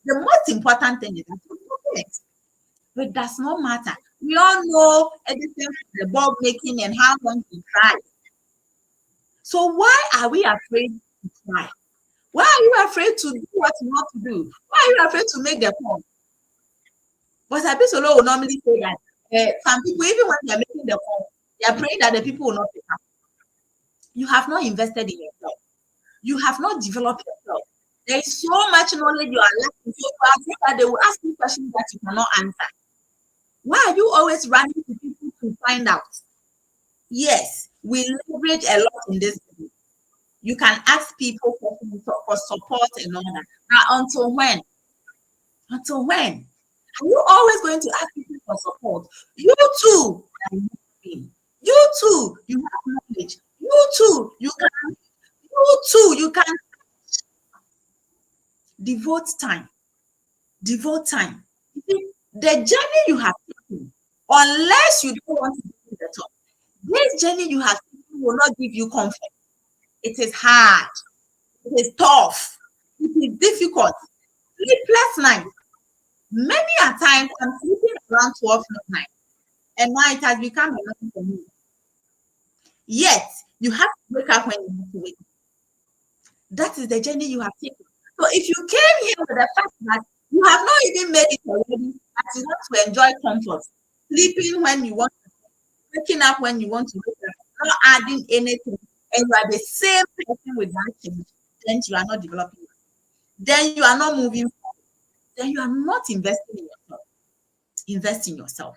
The most important thing is that you do it. It does not matter. We all know everything from the bulb making and how long it tries. So why are we afraid to try? Why are you afraid to do what you want to do? Why are you afraid to make the call? But Abisolo will normally say that some people, even when they're making the call, they are praying that the people will not pick up. You have not invested in yourself. You have not developed yourself. There is so much knowledge you are lacking. So you are afraid that they will ask you questions that you cannot answer. Why are you always running to people to find out? Yes, we leverage a lot in this business. You can ask people for support and all that. Now, until when? Until when? Are you always going to ask people for support? You too are moving. You too, you have knowledge. You too, you can devote time. Devote time. You see, the journey you have taken, unless you don't want to be the top, this journey you have taken will not give you comfort. It is hard. It is tough. It is difficult. Sleepless night. Many a times I'm sleeping around 12 midnight, and now it has become a nothing for me. Yet you have to wake up when you need to wake up. That is the journey you have taken. So if you came here with the fact that you have not even made it already, that you want to enjoy comfort, sleeping when you want to, waking up when you want to wake up, not adding anything, and you are the same person with that change, then you are not developing. Then you are not moving forward. Then you are not investing in yourself. Invest in yourself.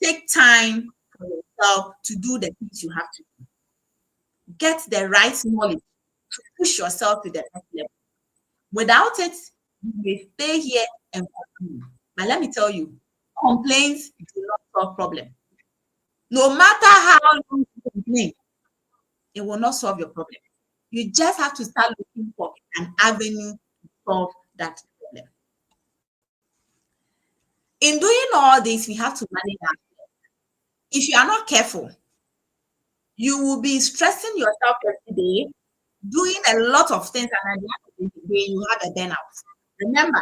Take time for yourself to do the things you have to do. Get the right knowledge to push yourself to the next level. Without it, you may stay here and complain. But let me tell you, complaints do not solve problems. No matter how long you complain, it will not solve your problem. You just have to start looking for an avenue to solve that problem. In doing all this, we have to manage ourselves. If you are not careful, you will be stressing yourself every day, doing a lot of things, and at the end of the day, you have a burnout. Remember,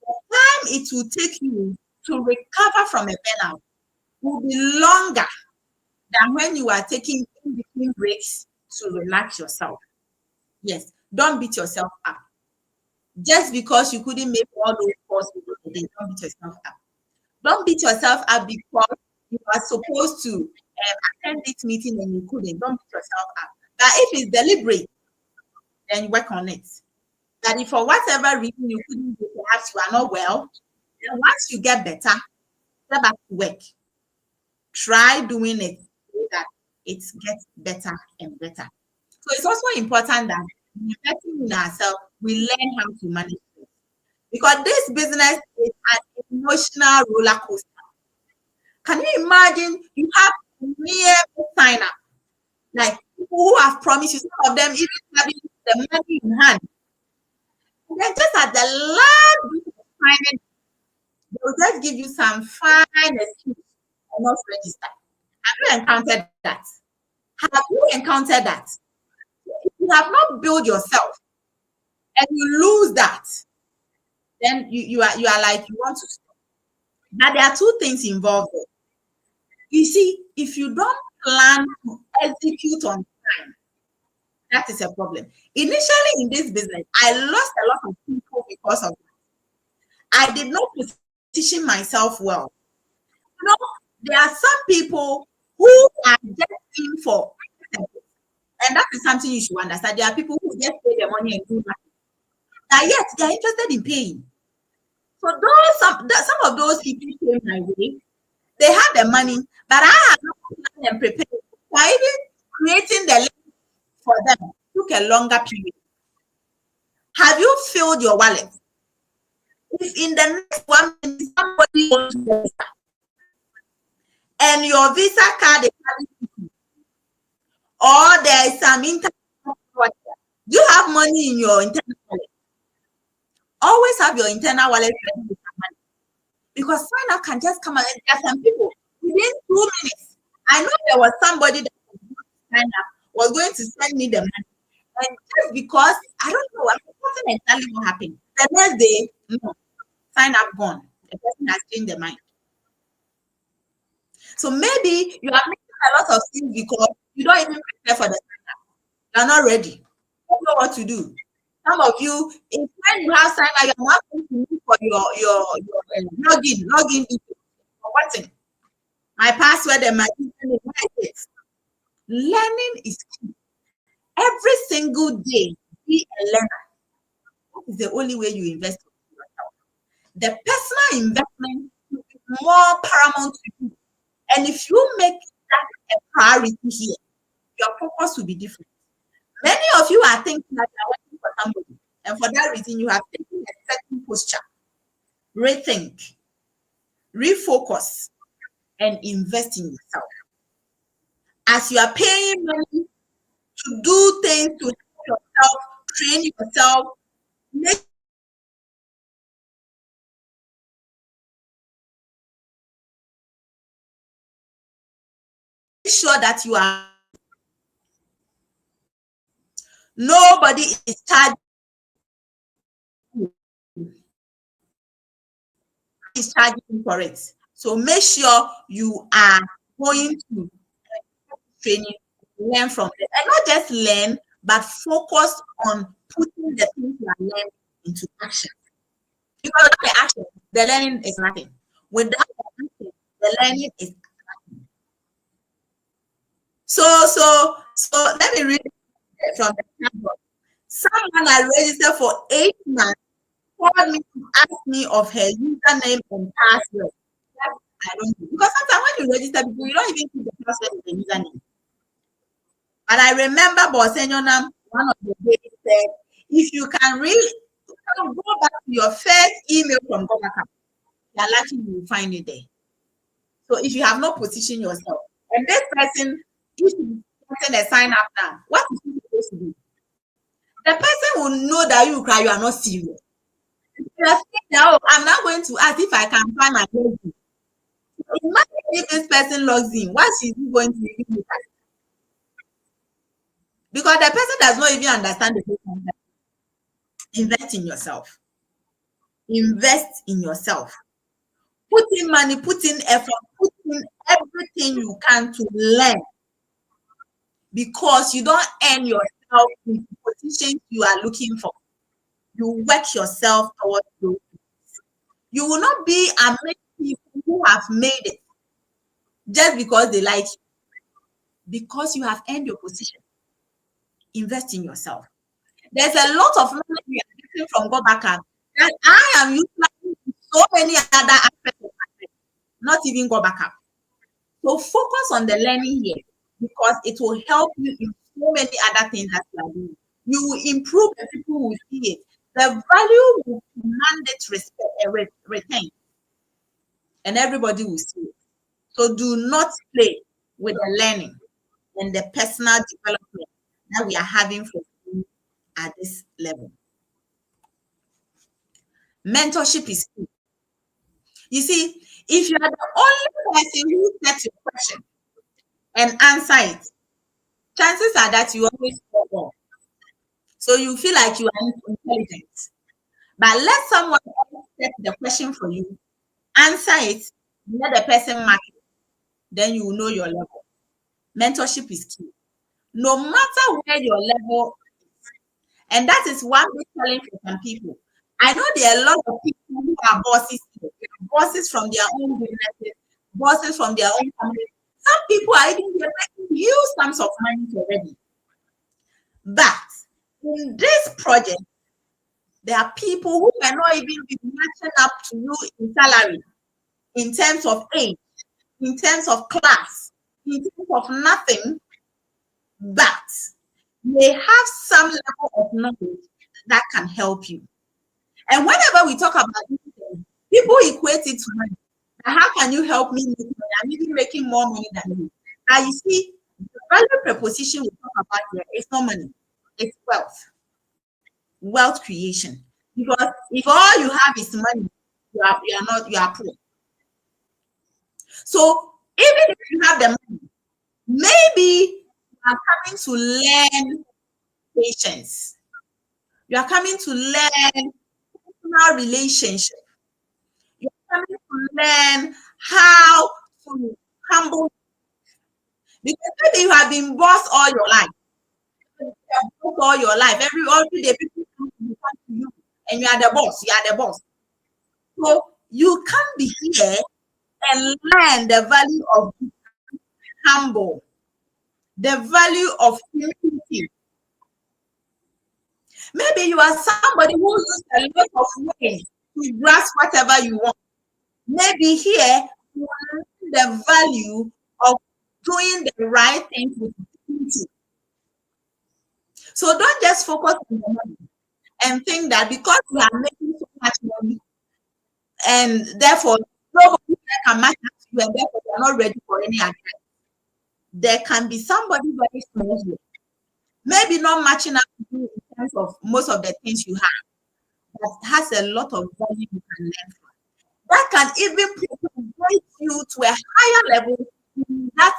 the time it will take you to recover from a burnout will be longer than when you are taking in between breaks to relax yourself. Yes, don't beat yourself up. Just because you couldn't make all those calls within the day, don't beat yourself up. Don't beat yourself up because you are supposed to attend this meeting and you couldn't. Don't beat yourself up. But if it's deliberate, then you work on it. That if for whatever reason you couldn't do, perhaps you are not well, then once you get better, get back to work. Try doing it so that it gets better and better. So it's also important that investing in ourselves, we learn how to manage it. Because this business is an emotional roller coaster. Can you imagine you have mere sign up, like people who have promised you, some of them even having the money in hand. And then just at the last bit of signing, they will just give you some fine excuse and not register. Have you encountered that? Have you encountered that? If you have not built yourself and you lose that, then you are like you want to stop. Now there are two things involved there. You see, if you don't plan to execute on time, that is a problem. Initially in this business, I lost a lot of people because of that. I did not position myself well. You know, there are some people who are just in for, and that is something you should understand. There are people who just pay their money and do nothing. That yet they are interested in paying. So some of those people came my way. They had the money, but I had not planned and prepared. So even creating the link for them took a longer period. Have you filled your wallet? If in the next 1 minute somebody wants to register and your Visa card is having, or there is some internet, do you have money in your internal wallet? Always have your internal wallet ready with some money, because sign up can just come and there are some people within 2 minutes. I know there was somebody that was going to sign up, was going to send me the money, and just because I don't know, I wasn't exactly what happened. The next day, no, sign up gone. The person has changed their mind. So maybe you are missing a lot of things because you don't even prepare for the you're not ready. You don't know what to do. Some of you, if when you have sign, you're not going to look for your login details for what thing? My password and my username. Where is it? Learning is key. Every single day, be a learner. That is the only way you invest in yourself. The personal investment is more paramount to you. And if you make that a priority here, your focus will be different. Many of you are thinking that you are working for somebody, and for that reason, you have taken a certain posture. Rethink, refocus, and invest in yourself. As you are paying money to do things to help yourself, train yourself, make sure that you are. Nobody is charging you, is charging you for it. So make sure you are going to training, learn from them, and not just learn, but focus on putting the things you are learning into action. Because without the action, the learning is nothing. Without the action, the learning is so let me read from the chatbot. Someone I registered for 8 months called me to ask me of her username and password. That I don't do. Because sometimes when you register people, you don't even put the password in the username. But I remember Bosenyonam one of the days said, if you can really go back to your first email from Gobaka, you're lucky you will find it there. So if you have not positioned yourself, and this person, if you send a sign up now, what is he supposed to do? The person will know that you cry, you are not serious. You are saying that, oh, I'm not going to ask if I can find my login. Imagine if this person logs in, what is he going to even look at? Because the person does not even understand the concept. Invest in yourself. Invest in yourself. Put in money, put in effort, put in everything you can to learn, because you don't earn yourself in the positions you are looking for. You work yourself towards those. You will not be amazed people who have made it just because they like you, because you have earned your position. Invest in yourself. There's a lot of money we are getting from Go Back that I am utilizing in so many other aspects of my life, not even Go Back. So focus on the learning here, because it will help you in so many other things that you are doing. You will improve and people will see it. The value will command it respect and retain, and everybody will see it. So do not play with the learning and the personal development that we are having for you at this level. Mentorship is key. You see, if you are the only person who sets your question and answer it, chances are that you always fall wrong. So you feel like you are intelligent. But let someone else set the question for you, answer it, let the person mark it, then you will know your level. Mentorship is key. No matter where your level, and that is one big challenge for some people. I know there are a lot of people who are bosses, bosses from their own businesses, bosses from their own family. Some people are even making huge sums of money already. But in this project, there are people who may not even be matching up to you in salary, in terms of age, in terms of class, in terms of nothing, but they have some level of knowledge that can help you. And whenever we talk about this, people equate it to money. How can you help me make money? I'm even making more money than you. Now you see, the value proposition we talk about here is not money, it's wealth, wealth creation. Because if all you have is money, you are poor. So even if you have the money, maybe you are coming to learn patience. You are coming to learn personal relationship. You're coming to learn how to humble. Because maybe you have been boss all your life. You have boss all your life. Every day people come to you and you are the boss. You are the boss. So you can't be here and learn the value of being humble, the value of humility. Maybe you are somebody who uses a lot of ways to grasp whatever you want. Maybe here you learn the value of doing the right thing with dignity. So don't just focus on the money and think that because you are making so much money and therefore nobody can match up to you and therefore you are not ready for any advice. There can be somebody very small here, maybe not matching up to you in terms of most of the things you have, but has a lot of value you can learn from. That can even propel you to a higher level in that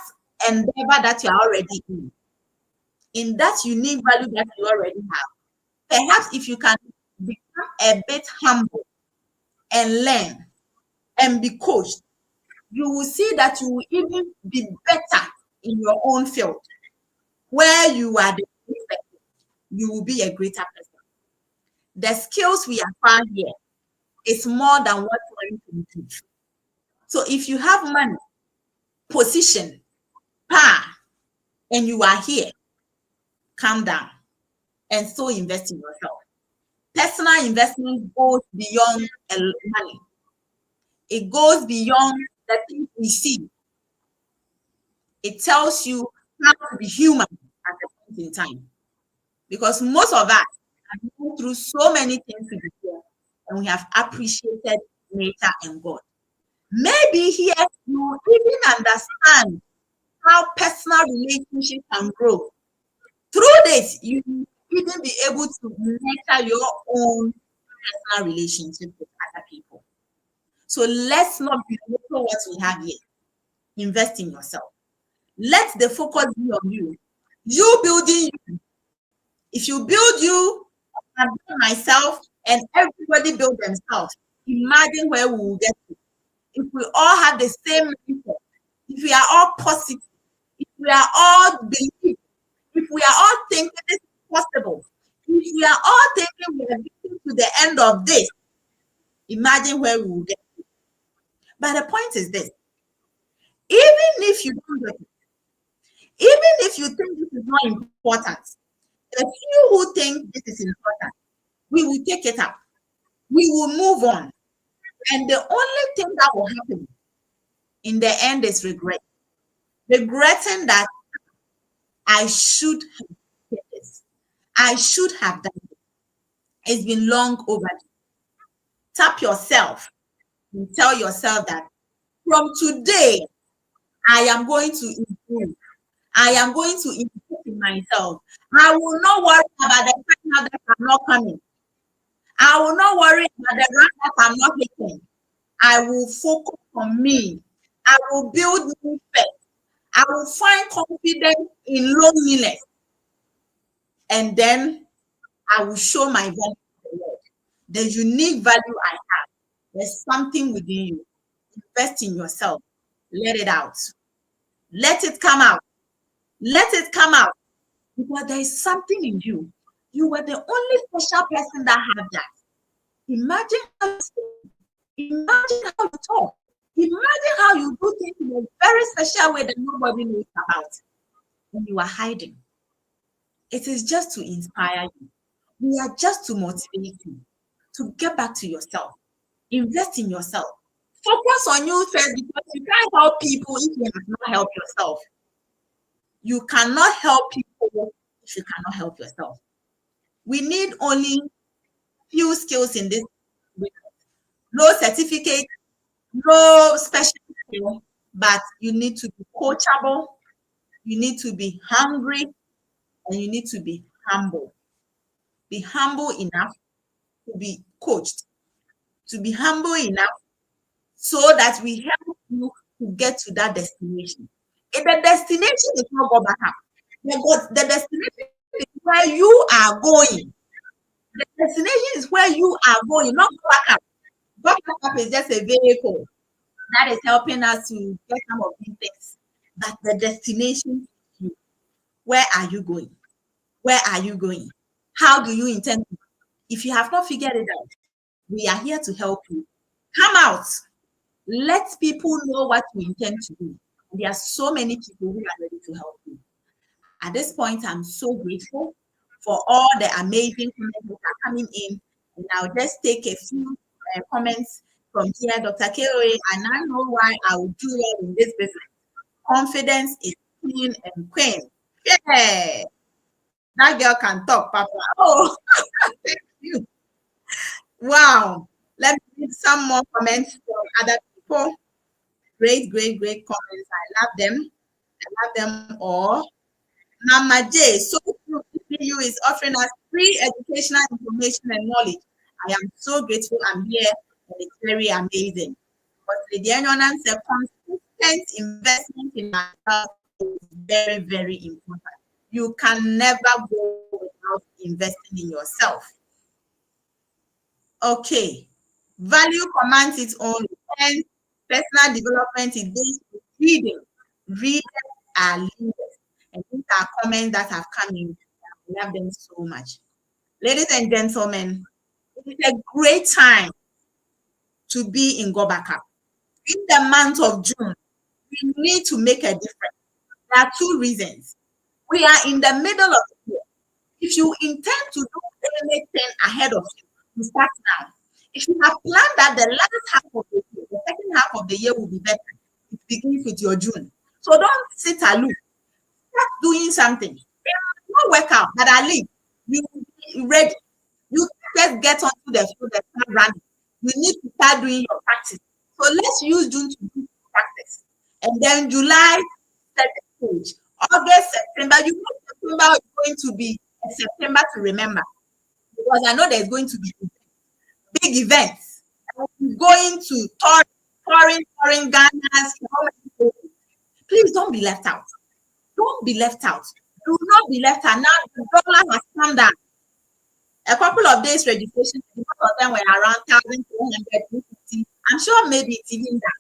endeavor that you are already in that unique value that you already have. Perhaps if you can become a bit humble and learn and be coached, you will see that you will even be better in your own field where you are the greatest. You will be a greater person. The skills we acquire here is more than what money can do. So if you have money, position, power, and you are here, calm down and so invest in yourself. Personal investment goes beyond money. It goes beyond the things we see. It tells you how to be human at a point in time. Because most of us have gone through so many things to be here, and we have appreciated nature and God. Maybe here you even understand how personal relationships can grow. Through this, you will even be able to nurture your own personal relationship with other people. So let's not belittle what we have here. Invest in yourself. Let the focus be on you. You building you. If you build you, I build myself, and everybody build themselves, imagine where we will get to. If we all have the same mindset, if we are all positive, if we are all believe, if we are all thinking this is possible, if we are all thinking we are getting to the end of this, imagine where we will get to. But the point is this: even if you don't get it, even if you think this is not important, the few who think this is important, we will take it up. We will move on. And the only thing that will happen in the end is regret. Regretting that I should have done this. I should have done it. It's been long overdue. Tap yourself and tell yourself that from today, I am going to improve. I am going to improve in myself. I will not worry about the partner that I'm not coming. I will not worry about the run that I'm not hitting. I will focus on me. I will build me first. I will find confidence in loneliness. And then I will show my value to the world. The unique value I have. There's something within you. Invest in yourself. Let it out. Let it come out. Let it come out. Because there is something in you. You were the only special person that had that. Imagine how you speak. Imagine how you talk. Imagine how you do things in a very special way that nobody knows about. And you are hiding. It is just to inspire you. We are just to motivate you to get back to yourself. Invest in yourself. Focus on you first, because you can't help people if you have not helped yourself. You cannot help people if you cannot help yourself. We need only few skills in this. No certificate, no special skill, but you need to be coachable, you need to be hungry, and you need to be humble. Be humble enough to be coached, to be humble enough so that we help you to get to that destination. If the destination is not go back up, the destination is where you are going. The destination is where you are going, not go back up. Go back up is just a vehicle. that is helping us to get some of these things. But the destination, where are you going? Where are you going? How do you intend to? If you have not figured it out, we are here to help you. Come out. Let people know what you intend to do. There are so many people who are ready to help you. At this point, I'm so grateful for all the amazing comments that are coming in. And I'll just take a few comments from here. Dr. Keoe, and I know why I will do well in this business. Confidence is queen and queen. Yeah, that girl can talk, Papa. Oh, thank you. Wow. Let me read some more comments from other people. Great, great, great comments. I love them. I love them all. Mama J, so true. PPU is offering us free educational information and knowledge. I am so grateful I'm here, and it's very amazing. But Lady Anyonan said consistent investment in ourselves is very, very important. You can never go without investing in yourself. Okay. Value commands its own. Hence, personal development is based on reading. Readers are leaders. And these are comments that have come in. I love them so much. Ladies and gentlemen, it is a great time to be in Gobaka. In the month of June, we need to make a difference. There are two reasons. We are in the middle of the year. If you intend to do anything ahead of you, you start now. If you have planned that the last half of the year, the second half of the year will be better, it begins with your June. So don't sit aloof. Start doing something. No workout, but at least you be ready. You just get onto the field and start running. You need to start doing your practice. So let's use June to do practice. And then July, set the stage. August, September, you know September is going to be a September to remember. Because I know there's going to be big events. I'm going to touring Ghana's. Please don't be left out. Don't be left out. Do not be left out. Now the dollar has come down. A couple of days registration, most of them were around 1,250. I'm sure maybe it's even that.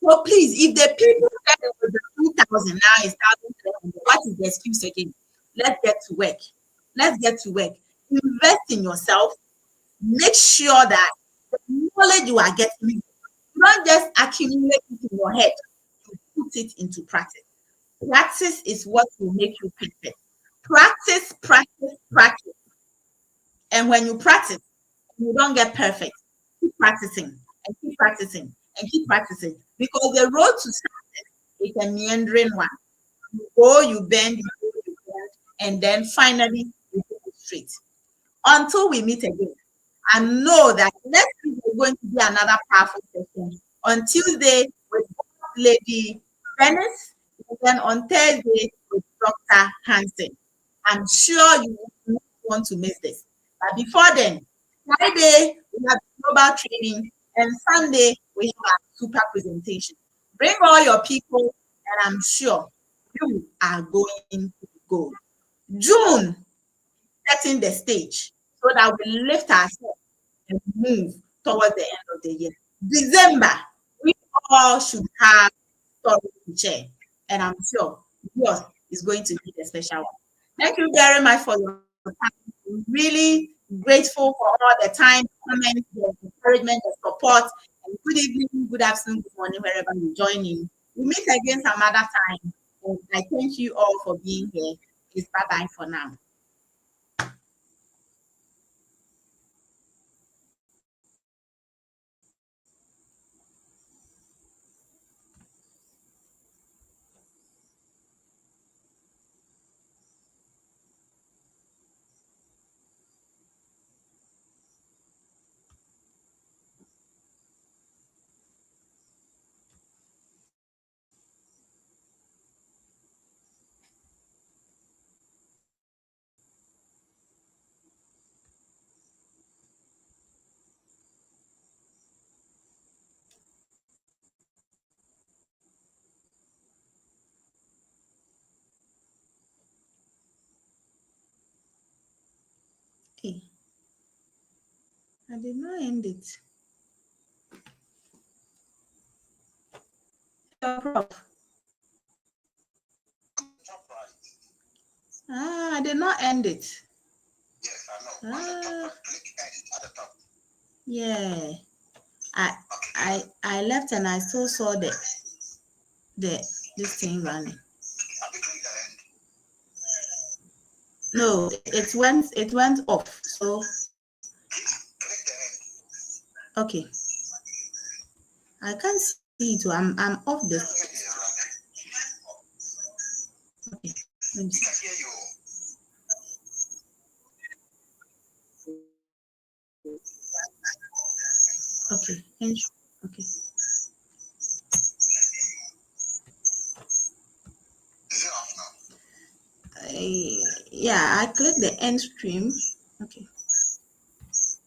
So please, if the people said it was 2,000, now it's 1,700, what is the excuse again? Let's get to work. Let's get to work. Invest in yourself. Make sure that the knowledge you are getting, you don't just accumulate it in your head, you put it into practice. Practice is what will make you perfect. Practice, practice, practice. And when you practice, you don't get perfect. Keep practicing and keep practicing and keep practicing. Because the road to success is a meandering one. You go, you bend, and then finally you go straight. Until we meet again. And know that next week is going to be another powerful session. On Tuesday with Lady Venice, and then on Thursday with Dr. Hansen. I'm sure you won't want to miss this. But before then, Friday we have global training, and Sunday we have a super presentation. Bring all your people, and I'm sure you are going to go. June, setting the stage so that we lift ourselves and move towards the end of the year. December, we all should have stories to share, and I'm sure yours is going to be the special one. Thank you very much for your time. I'm really grateful for all the time, comments, the encouragement, the support, and good evening, good afternoon, good morning, wherever you're joining. We'll meet again some other time. And I thank you all for being here. It's bye-bye for now. Hey, I did not end it. Prof. I did not end it. Yes, I know. On the top, click edit at the top. Yeah. I left and I still saw this thing running. Have you clicked the end? No, it went off. So Click the end. okay. I can't see it. So I'm off this. Okay. Let me see. I can hear you. Okay. Okay. Is it off now? Yeah, I click the end stream. Okay.